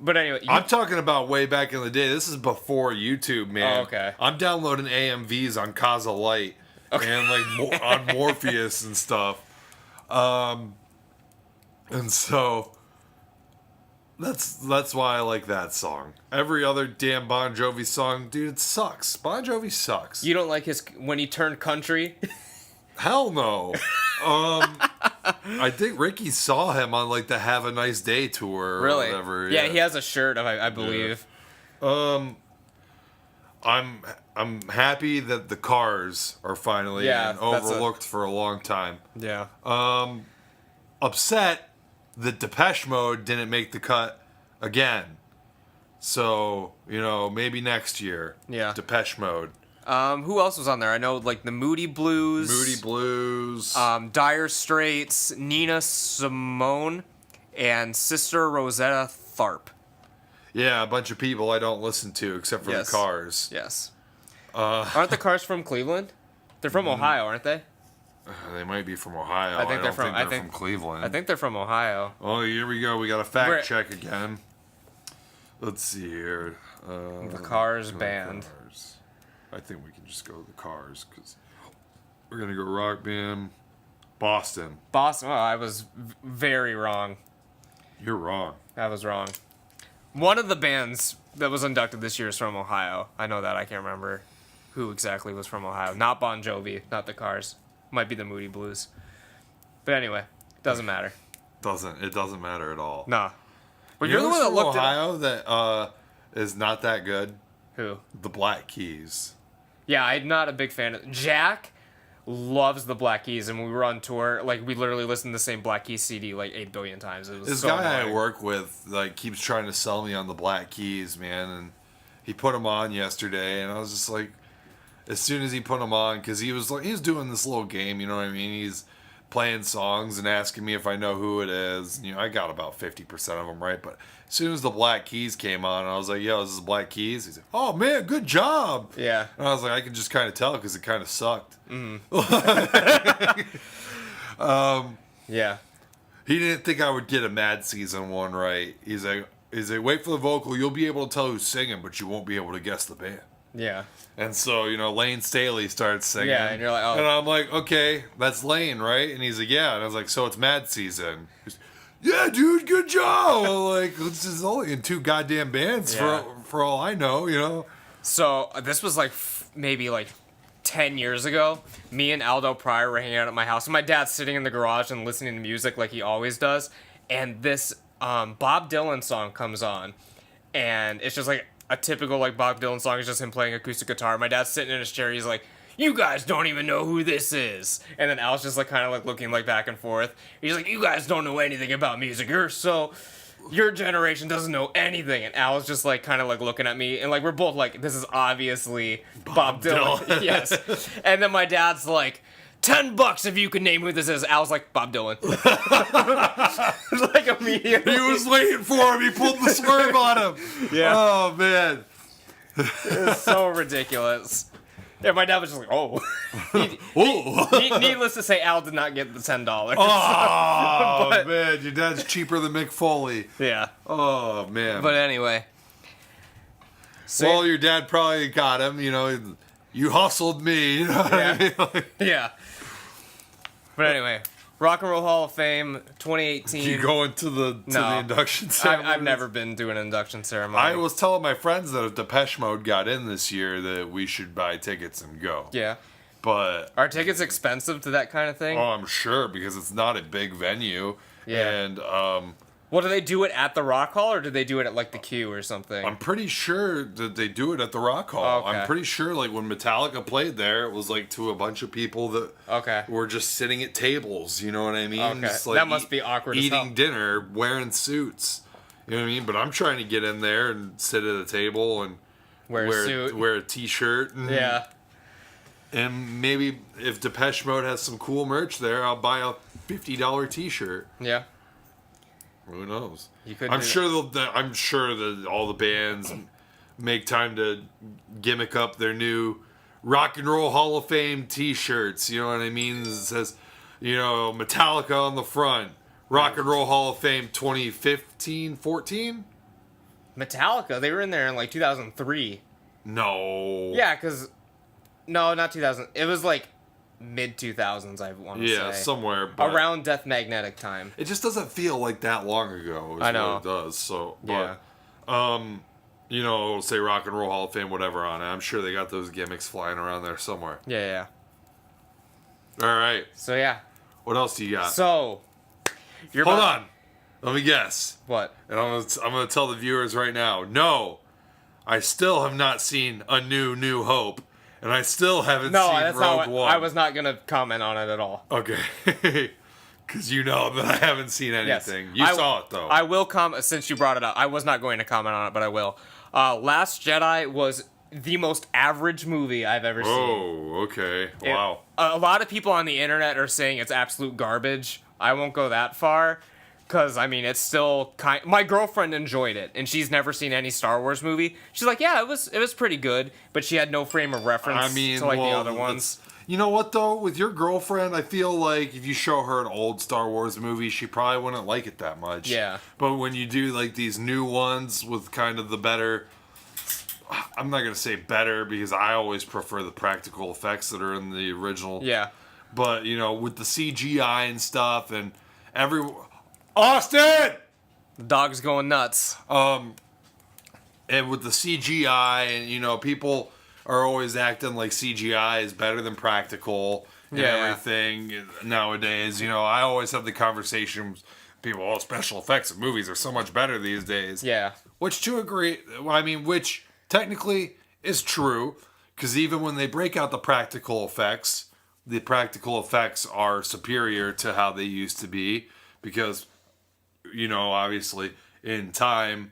anyway, I'm talking about way back in the day. This is before YouTube, man. Oh, okay. I'm downloading AMVs on Kaza Light and like on Morpheus and stuff. And so that's why I like that song. Every other damn Bon Jovi song, dude, it sucks. Bon Jovi sucks. You don't like when he turned country? Hell no. I think Ricky saw him on like the Have a Nice Day tour or whatever. Yeah, he has a shirt, I believe. Yeah. I'm happy that the Cars are finally overlooked for a long time. Yeah. Upset that Depeche Mode didn't make the cut again. So, maybe next year. Yeah. Depeche Mode. Who else was on there? I know, like, the Moody Blues. Dire Straits, Nina Simone, and Sister Rosetta Tharpe. Yeah, a bunch of people I don't listen to except for the Cars. Yes. Aren't the Cars from Cleveland? They're from Ohio, aren't they? They might be from Ohio. I think they're from Cleveland. I think they're from Ohio. Oh, here we go. We got a fact check again. Let's see here. The Cars band. I think we can just go with the Cars because we're gonna go rock band. Boston. Boston. Oh, I was very wrong. You're wrong. I was wrong. One of the bands that was inducted this year is from Ohio. I know that. I can't remember who exactly was from Ohio. Not Bon Jovi. Not the Cars. Might be the Moody Blues. But anyway, doesn't matter. It doesn't matter at all. Nah. But You you're know the one who's that from looked Ohio that is not that good? Who? The Black Keys. Yeah, I'm not a big fan of Jack loves the Black Keys, and when we were on tour, like, we literally listened to the same Black Keys CD like 8 billion times. It was This so guy annoying. I work with like keeps trying to sell me on the Black Keys, man, and he put them on yesterday, and I was just like, as soon as he put them on, because he was doing this little game, you know what I mean? He's playing songs and asking me if I know who it is. You know, I got about 50% of them right, but as soon as the Black Keys came on, I was like, "Yo, this is Black Keys." He said, "Oh man, good job." Yeah. And I was like, I could just kind of tell because it kind of sucked. Yeah. He didn't think I would get a Mad Season 1 right. He's like, wait for the vocal. You'll be able to tell who's singing, but you won't be able to guess the band. Yeah. And so, you know, Lane Staley starts singing. Yeah, and you're like, oh. And I'm like, okay, that's Lane, right? And he's like, yeah. And I was like, so it's Mad Season. He's, yeah, dude, good job. I'm like, this is only in 2 goddamn bands Yeah. for all I know, you know? So this was like maybe like 10 years ago. Me and Aldo Pryor were hanging out at my house, and my dad's sitting in the garage and listening to music like he always does. And this Bob Dylan song comes on, and it's just like a typical like Bob Dylan song. It's just him playing acoustic guitar. My dad's sitting in his chair. He's like, "You guys don't even know who this is." And then Al's just like kind of like looking like back and forth. He's like, "You guys don't know anything about music. Your generation doesn't know anything." And Al's just like kind of like looking at me, and like we're both like, this is obviously Bob Dylan. Yes. And then my dad's like, $10 if you can name who this is. Al's like, Bob Dylan. Like immediately. He was waiting for him. He pulled the swerve on him. Yeah. Oh, man. It's so ridiculous. Yeah, my dad was just like, oh. Oh. Needless to say, Al did not get the $10. Oh, But- man. Your dad's cheaper than Mick Foley. Yeah. Oh, man. But anyway. So, Well, your dad probably got him, you know. You hustled me. You know what I mean? Like, yeah. But anyway, Rock and Roll Hall of Fame 2018. you going to the No. induction ceremony? I've never been to an induction ceremony. I was telling my friends that if Depeche Mode got in this year, that we should buy tickets and go. Yeah. But Are tickets expensive to that kind of thing? I'm sure because it's not a big venue. Yeah. And Well, do they do it at the Rock Hall, or do they do it at like the Q or something? I'm pretty sure that they do it at the Rock Hall. Okay. I'm pretty sure, like, when Metallica played there, it was, like, to a bunch of people that Okay. were just sitting at tables, you know what I mean? Okay. Just, like, That must be awkward as hell. Eating dinner, wearing suits. You know what I mean? But I'm trying to get in there and sit at a table and Wear a suit. wear a t-shirt. And, Yeah. And maybe if Depeche Mode has some cool merch there, I'll buy a $50 t-shirt. Yeah. Who knows? You could I'm do sure I'm sure that all the bands make time to gimmick up their new Rock and Roll Hall of Fame T-shirts. You know what I mean? It says, you know, Metallica on the front, Rock and Roll Hall of Fame 2015, 14. Metallica, they were in there in like 2003. No. Yeah, because no, not 2000. It was like mid 2000s, I want to say. Yeah, somewhere but around Death Magnetic time. It just doesn't feel like that long ago. Is I know. what it does. So, Yeah. but, you know, it'll say Rock and Roll Hall of Fame, whatever on it. I'm sure they got those gimmicks flying around there somewhere. Yeah. All right. So yeah. What else do you got? So you're Hold about- on. Let me guess. What? And I'm gonna tell the viewers right now. No, I still have not seen A New Hope, and I still haven't No, seen that's Rogue not. One. I was not gonna comment on it at all. Okay. Because you know that I haven't seen Yes. anything. You I- saw it though. I will comment since you brought it up. I was not going to comment on it, but I will. Last Jedi was the most average movie I've ever seen. Oh, okay. It- Wow. A lot of people on the internet are saying it's absolute garbage. I won't go that far, because, I mean, it's still kind... My girlfriend enjoyed it, and she's never seen any Star Wars movie. She's like, yeah, it was pretty good, but she had no frame of reference I mean, to, like, well, the other ones. You know what though? With your girlfriend, I feel like if you show her an old Star Wars movie, she probably wouldn't like it that much. Yeah. But when you do like these new ones with kind of the better, I'm not gonna say better because I always prefer the practical effects that are in the original. Yeah. But, you know, with the CGI and stuff and Austin! The dog's going nuts. And with the CGI and, you know, people are always acting like CGI is better than practical and everything nowadays. You know, I always have the conversation with people, oh, special effects in movies are so much better these days. Yeah. Which which technically is true, because even when they break out the practical effects are superior to how they used to be, because, you know, obviously in time,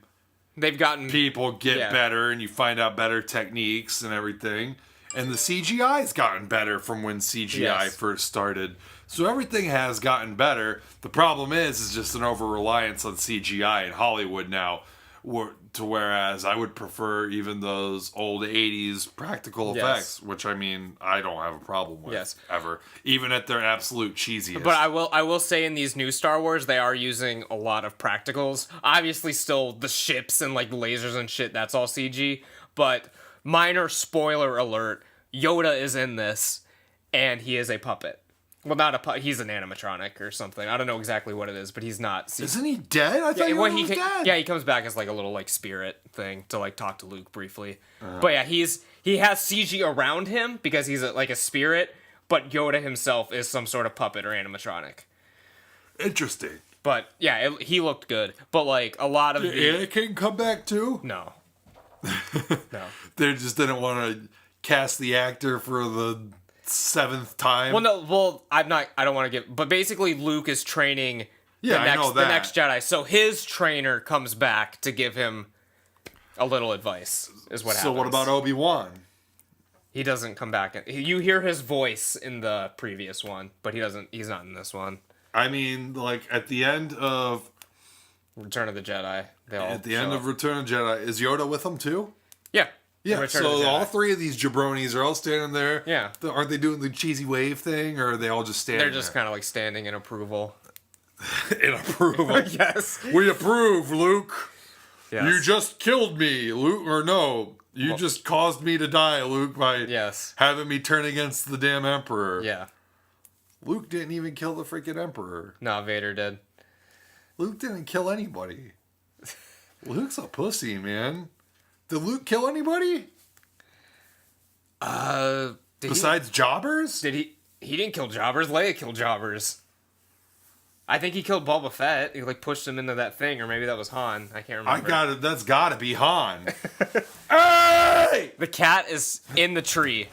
they've gotten... people get better and you find out better techniques and everything. And the CGI's gotten better from when CGI first started. So everything has gotten better. The problem is just an over-reliance on CGI in Hollywood now. Whereas I would prefer even those old 80s practical effects, which, I mean, I don't have a problem with ever. Even at their absolute cheesiest. But I will say in these new Star Wars, they are using a lot of practicals. Obviously still the ships and like lasers and shit, that's all CG. But minor spoiler alert, Yoda is in this and he is a puppet. Well, not a puppet. He's an animatronic or something. I don't know exactly what it is, but he's not. Isn't he dead? I thought he was dead. Yeah, he comes back as like a little like spirit thing to like talk to Luke briefly. But yeah, he has CG around him because he's like a spirit, but Yoda himself is some sort of puppet or animatronic. Interesting. But yeah, he looked good. But like a lot of Did Anakin come back too? No. No. They just didn't want to cast the actor for the 7th time. I don't want to give, but basically Luke is training the next Jedi. So his trainer comes back to give him a little advice, is what happens. So what about Obi-Wan? He doesn't come back. You hear his voice in the previous one, but he's not in this one. I mean, like at the end of Return of the Jedi, end of Return of the Jedi, is Yoda with them too? Yeah. Yeah, so all 3 of these jabronis are all standing there. Yeah. Aren't they doing the cheesy wave thing, or are they all just standing there? They're just kind of like standing in approval. In approval? Yes. We approve, Luke. Yes. You just killed me, Luke. Or no, you just caused me to die, Luke, by having me turn against the damn Emperor. Yeah. Luke didn't even kill the freaking Emperor. No, Vader did. Luke didn't kill anybody. Luke's a pussy, man. Did Luke kill anybody? Besides jobbers? Did he? He didn't kill jobbers. Leia killed jobbers. I think he killed Boba Fett. He like pushed him into that thing, or maybe that was Han. I can't remember. That's gotta be Han. Hey! The cat is in the tree.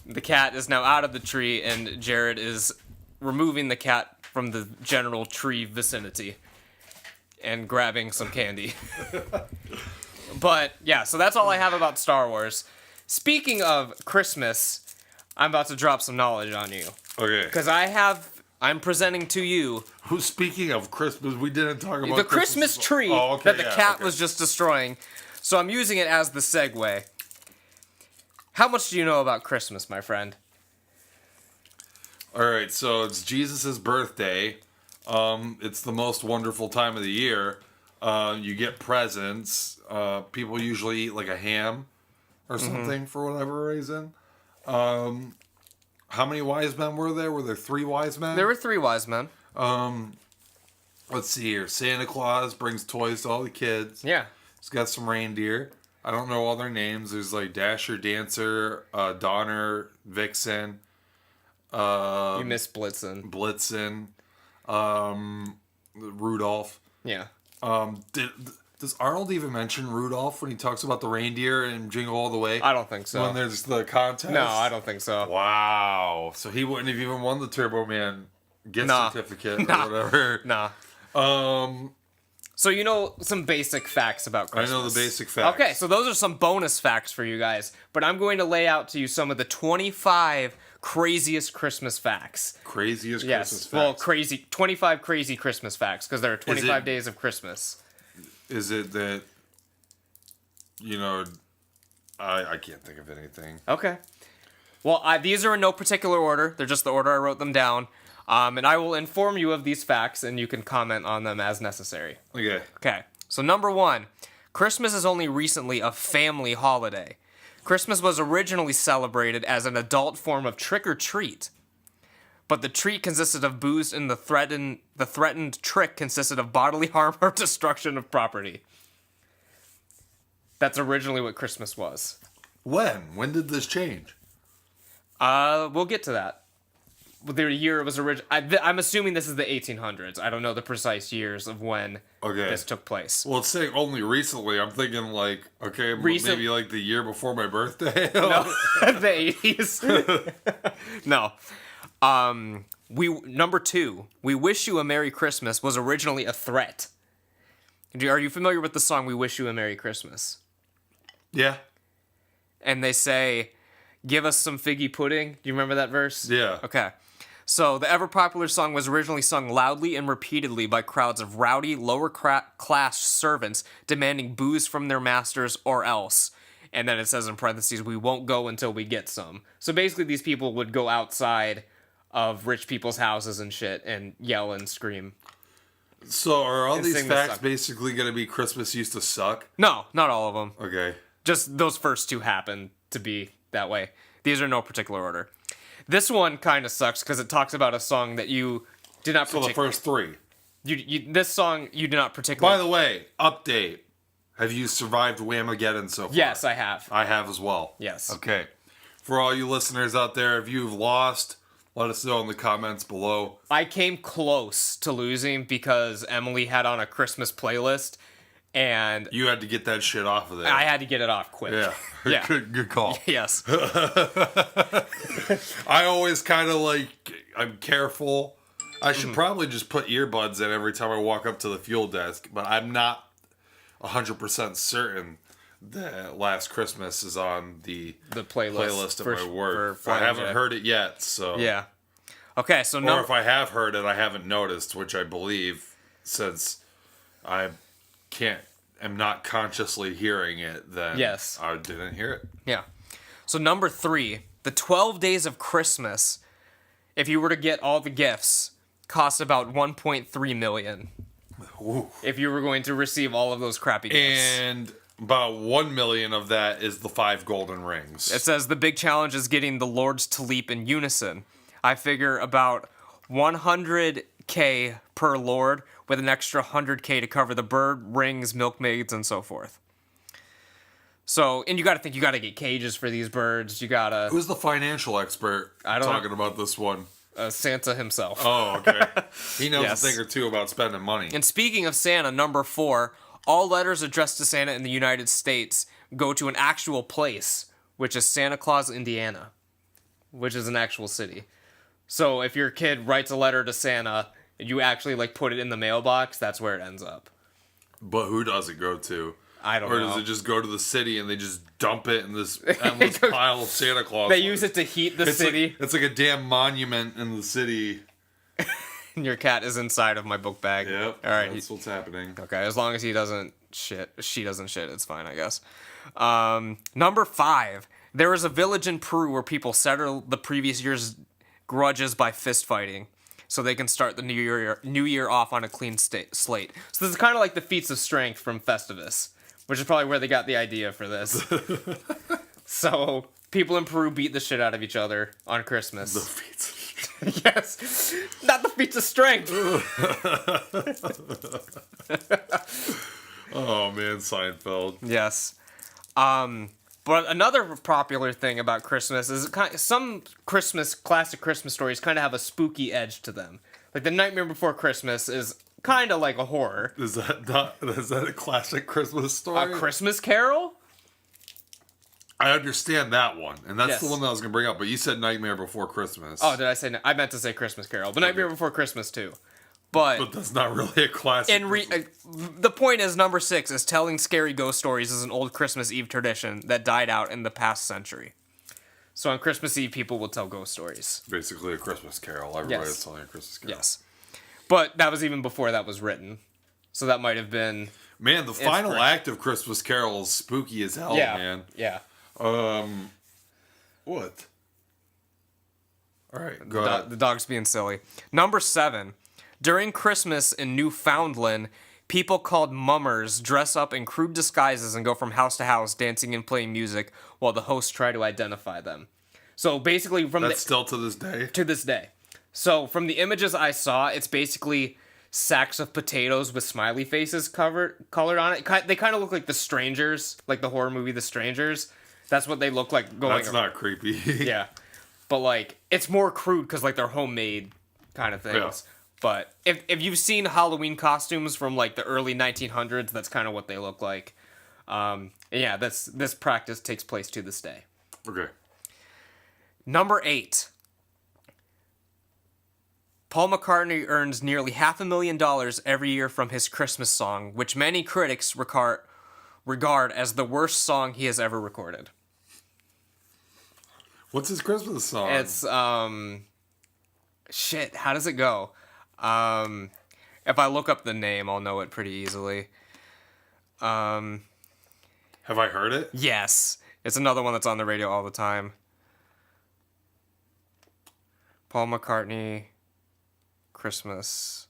The cat is now out of the tree, and Jarrod is removing the cat from the general tree vicinity and grabbing some candy. But, yeah, so that's all I have about Star Wars. Speaking of Christmas, I'm about to drop some knowledge on you. Okay. Because I'm presenting to you... Who's speaking of Christmas? We didn't talk about the Christmas tree that the cat was just destroying. So I'm using it as the segue. How much do you know about Christmas, my friend? All right, so it's Jesus' birthday. It's the most wonderful time of the year. You get presents. People usually eat like a ham or something for whatever reason. How many wise men were there? Were there 3 wise men? There were 3 wise men. Let's see here. Santa Claus brings toys to all the kids. Yeah. He's got some reindeer. I don't know all their names. There's like Dasher, Dancer, Donner, Vixen. You missed Blitzen. Rudolph. Yeah. Does Arnold even mention Rudolph when he talks about the reindeer and Jingle All the Way? I don't think so. When there's the contest? No, I don't think so. Wow. So he wouldn't have even won the Turbo Man gift certificate or whatever. Nah. So you know some basic facts about Christmas. I know the basic facts. Okay, so those are some bonus facts for you guys. But I'm going to lay out to you some of the 25 craziest Christmas facts. Craziest yes. Christmas facts? Well, 25 crazy Christmas facts, because there are 25 days of Christmas. Is it that, you know, I can't think of anything. Okay. Well, these are in no particular order. They're just the order I wrote them down. And I will inform you of these facts, and you can comment on them as necessary. Okay. Okay. So number 1, Christmas is only recently a family holiday. Christmas was originally celebrated as an adult form of trick-or-treat. but the treat consisted of booze and the threatened trick consisted of bodily harm or destruction of property. That's originally what Christmas was. When did this change? We'll get to that. The year it was I'm assuming this is the 1800s. I don't know the precise years of when this took place. Well, it's saying only recently. I'm thinking like, maybe like the year before my birthday. No, the 80s. No. Number 2, We Wish You a Merry Christmas was originally a threat. Are you familiar with the song We Wish You a Merry Christmas? Yeah. And they say, give us some figgy pudding. Do you remember that verse? Yeah. Okay. So the ever-popular song was originally sung loudly and repeatedly by crowds of rowdy, lower-class servants demanding booze from their masters or else. And then it says in parentheses, we won't go until we get some. So basically these people would go outside of rich people's houses and shit and yell and scream. So are all these facts suck. basically going to be Christmas used to suck? No, not all of them. Okay. Just those first 2 happen to be that way. These are no particular order. This one kind of sucks because it talks about a song that you did not So the first 3. This song you did not particularly... By the way, update. Have you survived Whamageddon so far? Yes, I have. I have as well. Yes. Okay. For all you listeners out there, if you've lost, let us know in the comments below. I came close to losing because Emily had on a Christmas playlist, and You had to get that shit off of there. I had to get it off quick. Yeah. Yeah. Good call. Yes. I always kind of I'm careful. I should Mm-hmm. probably just put earbuds in every time I walk up to the fuel desk, but I'm not 100% certain that Last Christmas is on the playlist of for- my work. for I haven't Jack. heard it yet, so... Yeah. Okay, so Or if I have heard it, I haven't noticed, which I believe, since I'm not consciously hearing it, then Yes. I didn't hear it. Yeah. So number 3, the 12 days of Christmas, if you were to get all the gifts, cost about 1.3 million. Ooh. If you were going to receive all of those crappy gifts. And about 1 million of that is the 5 golden rings. It says the big challenge is getting the lords to leap in unison. I figure about 100K per lord with an extra 100K to cover the bird, rings, milkmaids, and so forth. So, and you got to think you got to get cages for these birds. You got to... Who's the financial expert talking about this one? Santa himself. Oh, okay. He knows Yes. a thing or two about spending money. And speaking of Santa, number 4, all letters addressed to Santa in the United States go to an actual place, which is Santa Claus, Indiana, which is an actual city. So if your kid writes a letter to Santa and you actually put it in the mailbox, that's where it ends up. But who does it go to? I don't know. Or does it just go to the city and they just dump it in this endless pile of Santa Claus? They use it to heat the city. It's like a damn monument in the city. And your cat is inside of my book bag. Yep. All right. That's what's happening. Okay, as long as she doesn't shit, it's fine, I guess. Number 5. There is a village in Peru where people settle the previous year's grudges by fist fighting, so they can start the new year off on a clean slate. So this is kind of like the feats of strength from Festivus, which is probably where they got the idea for this. So people in Peru beat the shit out of each other on Christmas. The feats of strength. Yes, not the feats of strength. Oh man, Seinfeld. Yes. But another popular thing about Christmas is some classic Christmas stories kind of have a spooky edge to them. Like The Nightmare Before Christmas is kind of like a horror. Is that a classic Christmas story? A Christmas Carol? I understand that one, and that's Yes. the one that I was gonna bring up. But you said Nightmare Before Christmas. Oh, did I say? I meant to say Christmas Carol, but Nightmare Before Christmas too. But that's not really a classic. the point is, number 6 is telling scary ghost stories is an old Christmas Eve tradition that died out in the past century. So on Christmas Eve, people will tell ghost stories. Basically a Christmas Carol. Everybody's telling a Christmas Carol. Yes. But that was even before that was written. So that might have been... Man, the final act of Christmas Carol is spooky as hell, man. Yeah. What? All right, go ahead. The dog's being silly. Number 7. During Christmas in Newfoundland, people called mummers dress up in crude disguises and go from house to house dancing and playing music while the hosts try to identify them. So basically, That's still to this day. to this day. So from the images I saw, it's basically sacks of potatoes with smiley faces colored on it. They kind of look like The Strangers, like the horror movie The Strangers. That's what they look like going. That's not creepy. Yeah, but like it's more crude because like they're homemade kind of things. Yeah. But if you've seen Halloween costumes from like the early 1900s, that's kind of what they look like. Yeah, this practice takes place to this day. Okay. Number 8. Paul McCartney earns nearly $500,000 every year from his Christmas song, which many critics regard as the worst song he has ever recorded. What's his Christmas song? It's shit, how does it go? If I look up the name, I'll know it pretty easily. Have I heard it? Yes. It's another one that's on the radio all the time. Paul McCartney, Christmas.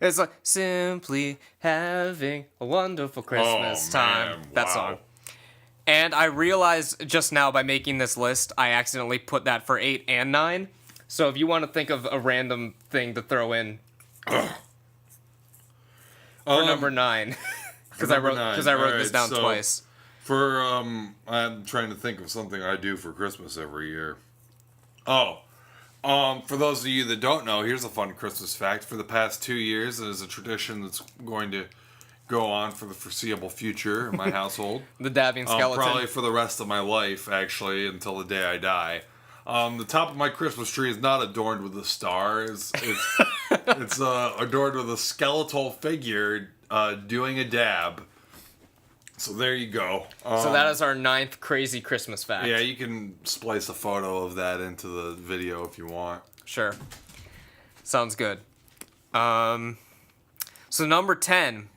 It's like simply having a wonderful Christmas time. That song. And I realized just now by making this list, I accidentally put that for 8 and 9. So if you want to think of a random thing to throw in for number 9, because I wrote this down twice. For I'm trying to think of something I do for Christmas every year. For those of you that don't know, here's a fun Christmas fact. For the past 2 years, it is a tradition that's going to go on for the foreseeable future in my household. The dabbing skeleton. Probably for the rest of my life, actually, until the day I die. The top of my Christmas tree is not adorned with a star. It's adorned with a skeletal figure doing a dab. So there you go. So that is our 9th crazy Christmas fact. Yeah, you can splice a photo of that into the video if you want. Sure. Sounds good. So number 10.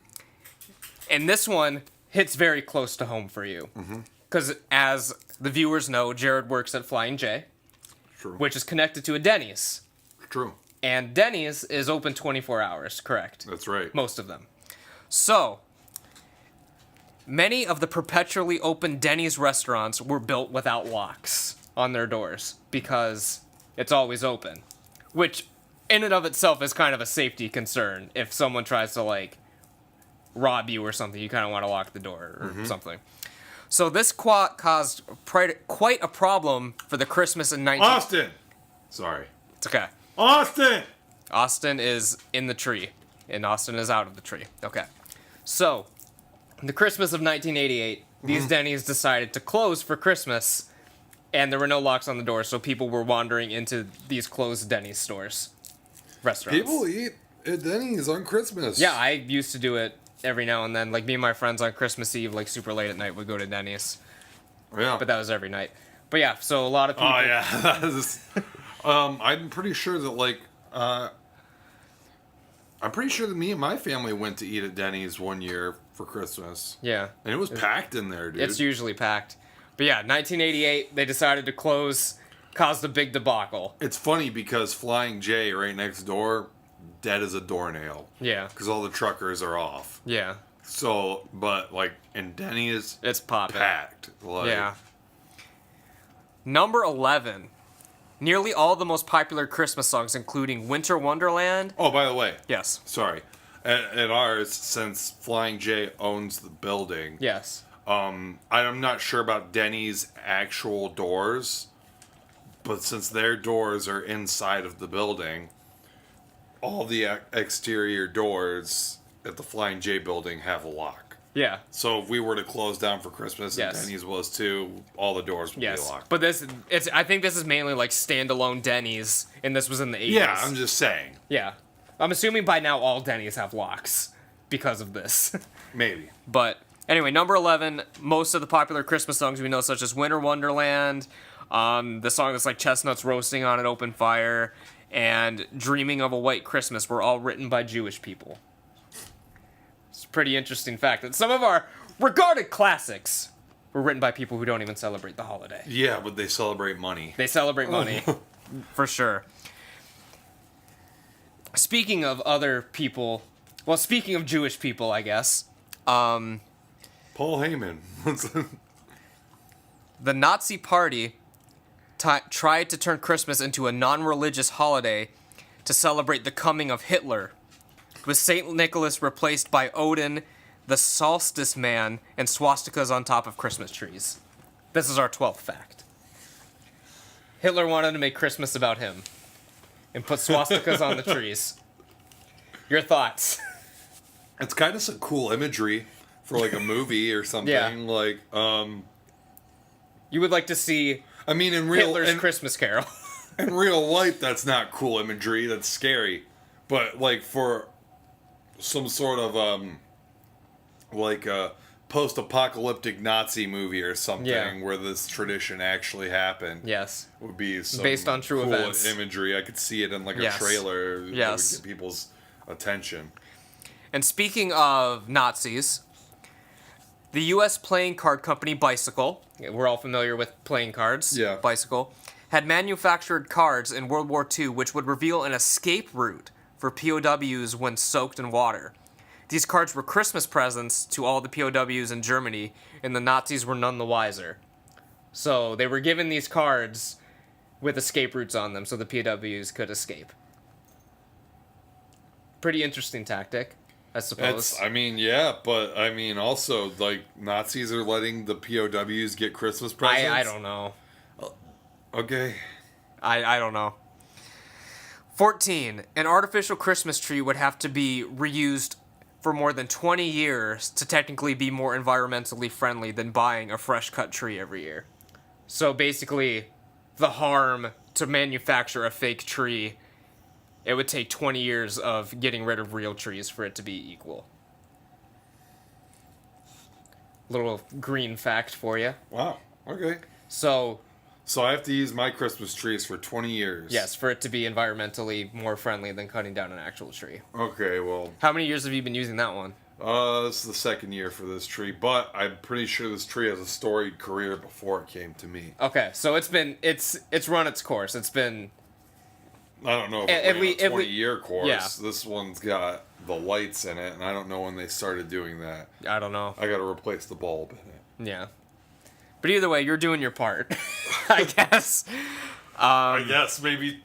And this one hits very close to home for you. Because as the viewers know, Jarrod works at Flying J. True. Which is connected to a Denny's. True. And Denny's is open 24 hours, correct? That's right. Most of them. So, many of the perpetually open Denny's restaurants were built without locks on their doors because it's always open. Which, in and of itself, is kind of a safety concern. If someone tries to, like, rob you or something, you kind of want to lock the door or something. So this caused quite a problem for the Christmas in Austin! Sorry. It's okay. Austin! Austin is in the tree, and Austin is out of the tree. Okay. So, the Christmas of 1988, these Denny's decided to close for Christmas, and there were no locks on the door, so people were wandering into these closed Denny's restaurants. People eat at Denny's on Christmas. Yeah, I used to do it every now and then. Like, me and my friends on Christmas Eve, like, super late at night, would go to Denny's. Yeah. But that was every night. But yeah, so a lot of people... Oh, yeah. I'm pretty sure that, like... I'm pretty sure that me and my family went to eat at Denny's one year for Christmas. Yeah. And it was packed in there, dude. It's usually packed. But yeah, 1988, they decided to close, caused a big debacle. It's funny because Flying J right next door, dead as a doornail. Yeah. Because all the truckers are off. Yeah. So, but, like, and Denny's... It's popping. Packed. Like, yeah. Number 11. Nearly all the most popular Christmas songs, including Winter Wonderland. Oh, by the way. Yes. Sorry. At ours, since Flying J owns the building... Yes. I'm not sure about Denny's actual doors, but since their doors are inside of the building, all the exterior doors at the Flying J building have a lock. Yeah. So if we were to close down for Christmas and Denny's was too, all the doors would be locked. But I think this is mainly like standalone Denny's, and this was in the 80s. Yeah, I'm just saying. Yeah. I'm assuming by now all Denny's have locks because of this. Maybe. But anyway, number 11, most of the popular Christmas songs we know, such as Winter Wonderland, the song that's like chestnuts roasting on an open fire, and Dreaming of a White Christmas were all written by Jewish people. It's a pretty interesting fact that some of our regarded classics were written by people who don't even celebrate the holiday. Yeah, but they celebrate money. They celebrate money, for sure. Speaking of other people, well, speaking of Jewish people, I guess, Paul Heyman. The Nazi Party tried to turn Christmas into a non-religious holiday to celebrate the coming of Hitler, with St. Nicholas replaced by Odin, the solstice man, and swastikas on top of Christmas trees. This is our 12th fact. Hitler wanted to make Christmas about him and put swastikas on the trees. Your thoughts? It's kind of some cool imagery for like a movie or something. Yeah. Like, You would like to see I mean, Hitler's Christmas Carol. in real life, that's not cool imagery. That's scary. But like for some sort of like a post-apocalyptic Nazi movie or something where this tradition actually happened. Yes. Would be some based on true cool events. imagery. I could see it in like a trailer. Yes. That would get people's attention. And speaking of Nazis, the U.S. playing card company Bicycle, we're all familiar with playing cards, Yeah. Bicycle, had manufactured cards in World War II which would reveal an escape route for POWs when soaked in water. These cards were Christmas presents to all the POWs in Germany, and the Nazis were none the wiser. So they were given these cards with escape routes on them so the POWs could escape. Pretty interesting tactic, I suppose. But I mean, also, like, Nazis are letting the POWs get Christmas presents? I don't know. Okay. I don't know. 14. An artificial Christmas tree would have to be reused for more than 20 years to technically be more environmentally friendly than buying a fresh cut tree every year. So basically, the harm to manufacture a fake tree, it would take 20 years of getting rid of real trees for it to be equal. Little green fact for you. Wow. Okay. So I have to use my Christmas trees for 20 years. yes, for it to be environmentally more friendly than cutting down an actual tree. Okay, well, How many years have you been using that one? this is the second year for this tree, but I'm pretty sure this tree has a storied career before it came to me. Okay, so it's run its course. It's been I don't know if If it we- ran a if we- 20-year course. yeah. This one's got the lights in it, and I don't know when they started doing that. I don't know. I got to replace the bulb in it. Yeah. But either way, you're doing your part, I guess. I guess maybe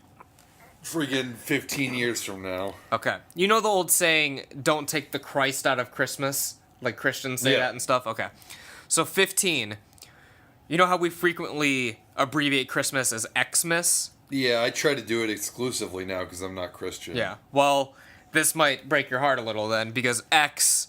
freaking 15 years from now. Okay. You know the old saying, don't take the Christ out of Christmas? Like Christians say Yeah. that and stuff? Okay. So 15. You know how we frequently abbreviate Christmas as Xmas? Yeah, I try to do it exclusively now because I'm not Christian. Yeah. Well, this might break your heart a little then, because X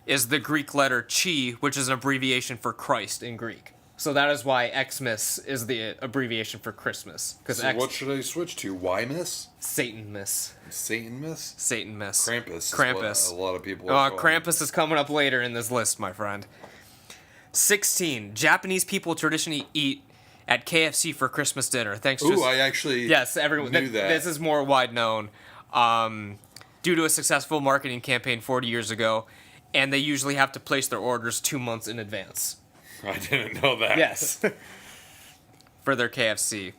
is the Greek letter chi, which is an abbreviation for Christ in Greek. So that is why Xmas is the abbreviation for Christmas. Because So what should I switch to? Why-miss? Satan-miss. Satan-miss? Satan-miss. Krampus. is Krampus. what a lot of people are calling it. Krampus is coming up later in this list, my friend. 16. Japanese people traditionally eat at KFC for Christmas dinner. Thanks Ooh, to... I actually Yes, everyone knew that. This is more wide known. Due to a successful marketing campaign 40 years ago, and they usually have to place their orders 2 months in advance. I didn't know that. Yes. For their KFC.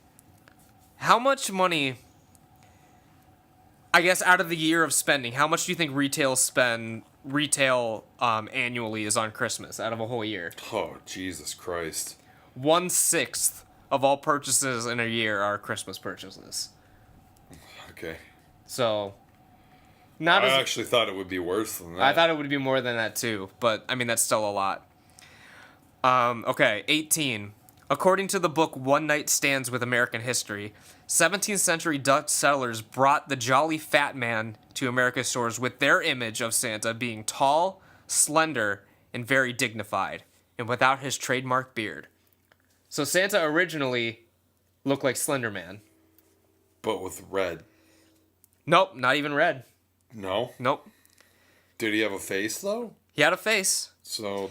How much money, I guess, out of the year of spending, how much do you think retail annually is on Christmas out of a whole year? Oh, Jesus Christ. 1/6 of all purchases in a year are Christmas purchases. Okay. So, not I as... actually thought it would be worse than that. I thought it would be more than that too, but I mean that's still a lot. Okay, 18. According to the book One Night Stands with American History, 17th century Dutch settlers brought the jolly fat man to America's shores with their image of Santa being tall, slender, and very dignified, and without his trademark beard. So Santa originally looked like Slender Man. But with red. Nope, not even red. No? Nope. Did he have a face, though? He had a face. So...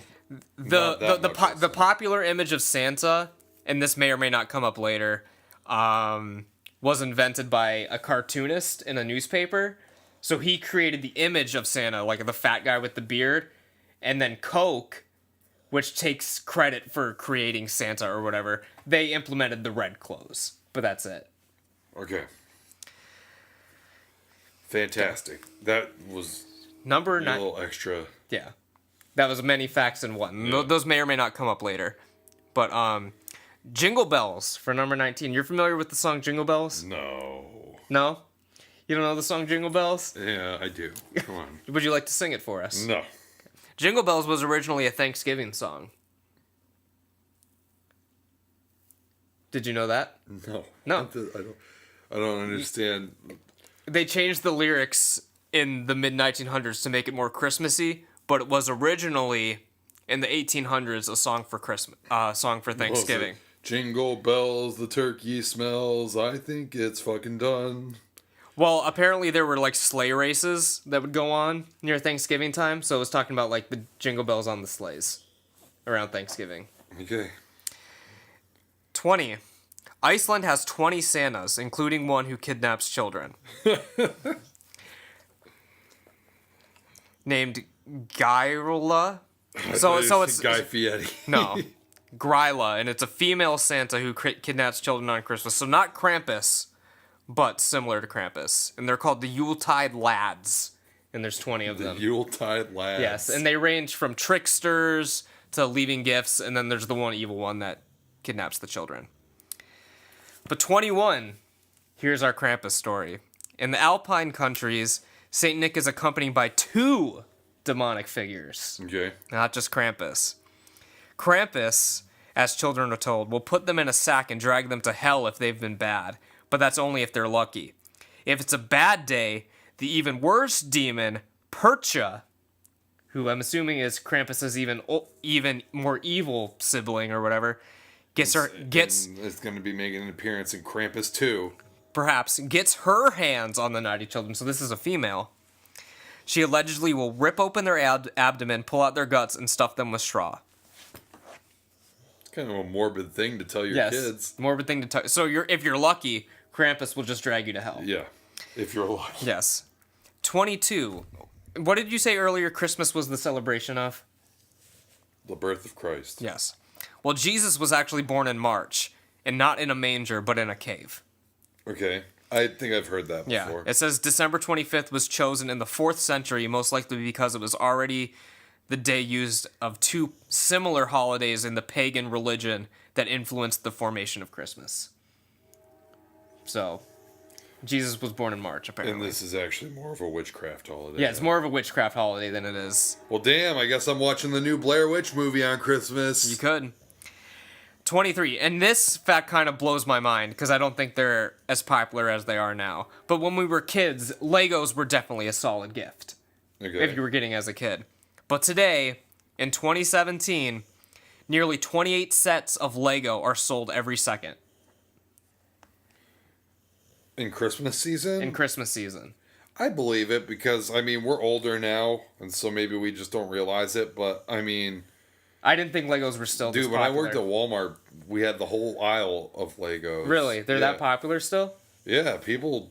The popular image of Santa, and this may or may not come up later, was invented by a cartoonist in a newspaper. So he created the image of Santa, like the fat guy with the beard, and then Coke, which takes credit for creating Santa or whatever, they implemented the red clothes. But that's it. Okay. Fantastic. That was Number a 9. little extra. Yeah. That was many facts in one. Yeah. Those may or may not come up later. But Jingle Bells for number 19. You're familiar with the song Jingle Bells? No. No? You don't know the song Jingle Bells? Yeah, I do. Come on. Would you like to sing it for us? No. Jingle Bells was originally a Thanksgiving song. Did you know that? No. No. I don't understand. They changed the lyrics in the mid-1900s to make it more Christmassy, but it was originally in the 1800s a song for Christmas, song for Thanksgiving. Jingle bells, the turkey smells. I think it's fucking done. Well, apparently there were like sleigh races that would go on near Thanksgiving time, so it was talking about like the jingle bells on the sleighs around Thanksgiving. Okay. 20. Iceland has 20 Santas, including one who kidnaps children. Named Gryla. So it's Guy Fieri. No, Gryla, and it's a female Santa who kidnaps children on Christmas. So not Krampus, but similar to Krampus, and they're called the Yuletide Lads, and there's 20 of them. The Yuletide Lads. Yes, and they range from tricksters to leaving gifts, and then there's the one evil one that kidnaps the children. But 21, here's our Krampus story. In the Alpine countries, Saint Nick is accompanied by 2 demonic figures. Okay. Not just Krampus. Krampus, as children are told, will put them in a sack and drag them to hell if they've been bad, but that's only if they're lucky. If it's a bad day, the even worse demon, Percha, who I'm assuming is Krampus's even more evil sibling or whatever, it's going to be making an appearance in Krampus 2. Perhaps gets her hands on the naughty children. So this is a female. She allegedly will rip open their abdomen, pull out their guts, and stuff them with straw. It's kind of a morbid thing to tell your kids. Morbid thing to tell. So if you're lucky, Krampus will just drag you to hell. Yeah, if you're lucky. Yes. 22. What did you say earlier Christmas was the celebration of? The birth of Christ. Yes. Well, Jesus was actually born in March, and not in a manger, but in a cave. Okay. I think I've heard that before. Yeah. It says December 25th was chosen in the 4th century, most likely because it was already the day used of 2 similar holidays in the pagan religion that influenced the formation of Christmas. So, Jesus was born in March, apparently. And this is actually more of a witchcraft holiday. Yeah, it's more of a witchcraft holiday than it is. Well, damn, I guess I'm watching the new Blair Witch movie on Christmas. You could. 23. And this fact kind of blows my mind because I don't think they're as popular as they are now. But when we were kids, Legos were definitely a solid gift. Okay. If you were getting as a kid. But today, in 2017, nearly 28 sets of Lego are sold every second. In Christmas season? In Christmas season. I believe it because, I mean, we're older now, and so maybe we just don't realize it, but, I mean... I didn't think Legos were still this popular. Dude, when I worked at Walmart, we had the whole aisle of Legos. Really? They're that popular still? Yeah, people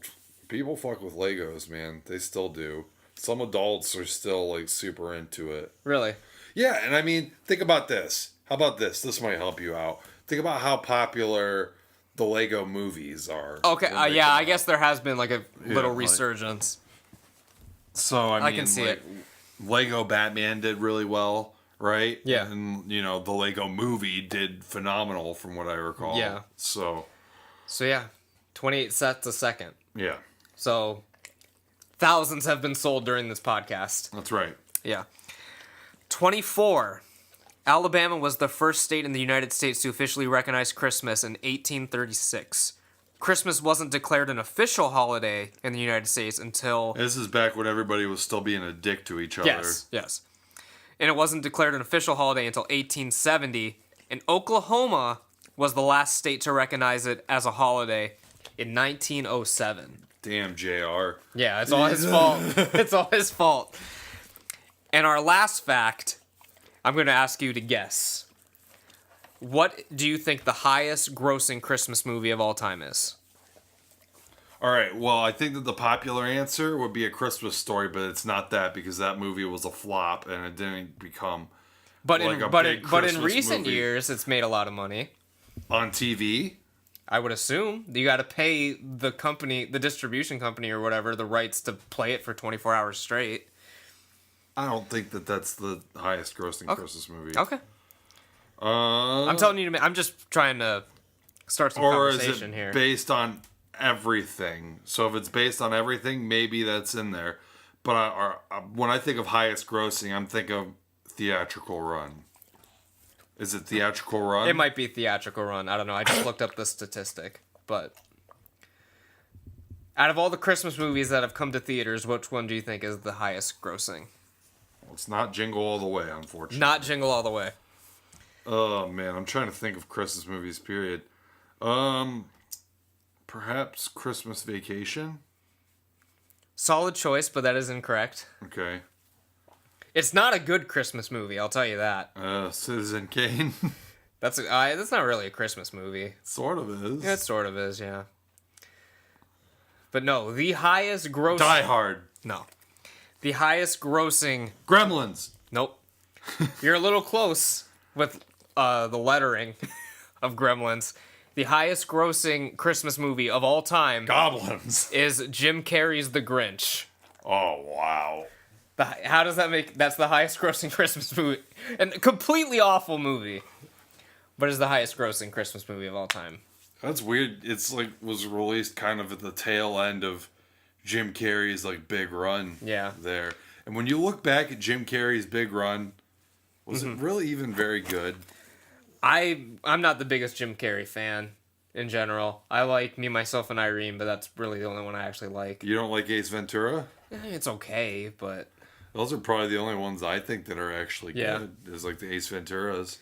fuck with Legos, man. They still do. Some adults are still, like, super into it. Really? Yeah, and I mean, think about this. How about this? This might help you out. Think about how popular the Lego movies are. Okay, yeah, I guess there has been, like, a little resurgence. So, I can see it. Lego Batman did really well. Right? Yeah. And, you know, the Lego movie did phenomenal from what I recall. Yeah. So yeah, 28 sets a second. Yeah. So, thousands have been sold during this podcast. That's right. Yeah. 24. Alabama was the first state in the United States to officially recognize Christmas in 1836. Christmas wasn't declared an official holiday in the United States until... This is back when everybody was still being a dick to each other. Yes. And it wasn't declared an official holiday until 1870. And Oklahoma was the last state to recognize it as a holiday in 1907. Damn, JR. Yeah, it's all his fault. It's all his fault. And our last fact, I'm going to ask you to guess. What do you think the highest grossing Christmas movie of all time is? All right, well, I think that the popular answer would be A Christmas Story, but it's not that because that movie was a flop and it didn't become but Christmas in recent movie. years, it's made a lot of money. On TV? I would assume. You got to pay the company, the distribution company or whatever, the rights to play it for 24 hours straight. I don't think that that's the highest grossing Christmas movie. Okay. I'm telling you I'm just trying to start some or conversation is it here. based on everything? So if it's based on everything, maybe that's in there. But when I think of highest grossing, I'm thinking of theatrical run. Is it theatrical run? It might be theatrical run. I don't know. I just looked up the statistic. But out of all the Christmas movies that have come to theaters, which one do you think is the highest grossing? Well, it's not Jingle All the Way, unfortunately. Not Jingle All the Way. Oh, man. I'm trying to think of Christmas movies, period. Perhaps Christmas Vacation? Solid choice, but that is incorrect. Okay. It's not a good Christmas movie, I'll tell you that. Citizen Kane? That's not really a Christmas movie. Sort of is. Yeah, it sort of is, yeah. But no, the highest grossing... Die Hard. No. The highest grossing... Gremlins. Nope. You're a little close with the lettering of Gremlins. The highest grossing Christmas movie of all time... Goblins. ...is Jim Carrey's The Grinch. Oh, wow. How does that make... That's the highest grossing Christmas movie. And a completely awful movie. But it's the highest grossing Christmas movie of all time. That's weird. It's like was released kind of at the tail end of Jim Carrey's like big run. Yeah. There. And when you look back at Jim Carrey's big run, was it really even very good? I'm not the biggest Jim Carrey fan in general. I like Me, Myself, and Irene, but that's really the only one I actually like. You don't like Ace Ventura? It's okay, but... Those are probably the only ones I think that are actually good. Is like the Ace Venturas.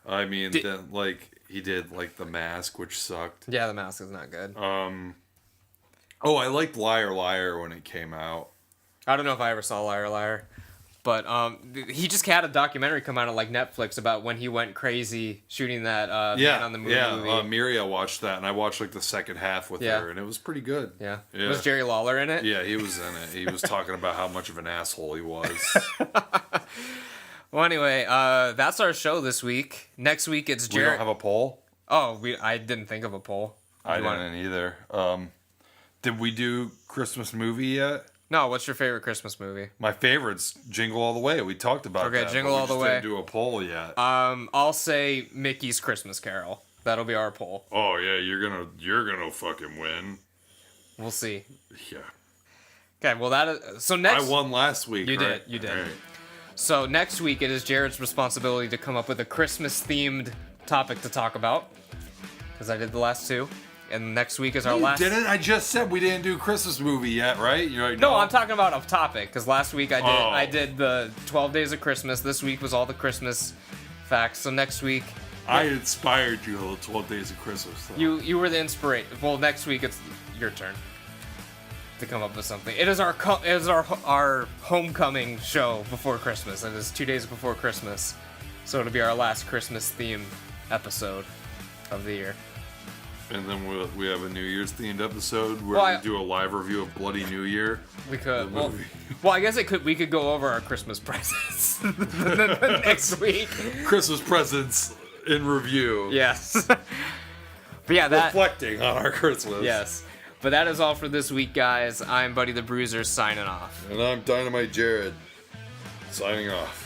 I mean, then like he did like The Mask, which sucked. Yeah, The Mask is not good. Oh, I liked Liar Liar when it came out. I don't know if I ever saw Liar Liar. But he just had a documentary come out on like Netflix about when he went crazy shooting that Man on the Moon movie. Miria watched that, and I watched like the second half with her, and it was pretty good. Yeah. Was Jerry Lawler in it? Yeah, he was in it. He was talking about how much of an asshole he was. Well, anyway, that's our show this week. Next week it's Jared. We don't have a poll? Oh, I didn't think of a poll. I didn't either. Did we do Christmas movie yet? No, what's your favorite Christmas movie? My favorite's Jingle All the Way. We talked about that. Okay, Jingle All the Way. Didn't do a poll yet. I'll say Mickey's Christmas Carol. That'll be our poll. Oh yeah, you're gonna fucking win. We'll see. Yeah. Okay, well that is so next. I won last week. You right? did. You did. Right. So next week it is Jared's responsibility to come up with a Christmas themed topic to talk about, because I did the last two. And next week is our last... Didn't? I just said we didn't do Christmas movie yet, right? You're like, no, I'm talking about a topic, because last week I did the 12 Days of Christmas. This week was all the Christmas facts. So next week... I inspired you on the 12 Days of Christmas. Though. You were the inspiration. Well, next week it's your turn to come up with something. It is our homecoming show before Christmas. It is 2 days before Christmas. So it'll be our last Christmas theme episode of the year. And then we have a New Year's themed episode where we do a live review of Bloody New Year. We could. Well, I guess we could go over our Christmas presents the next week. Christmas presents in review. Yes. But yeah, reflecting on our Christmas. Yes. But that is all for this week, guys. I'm Buddy the Bruiser signing off. And I'm Dynamite Jared signing off.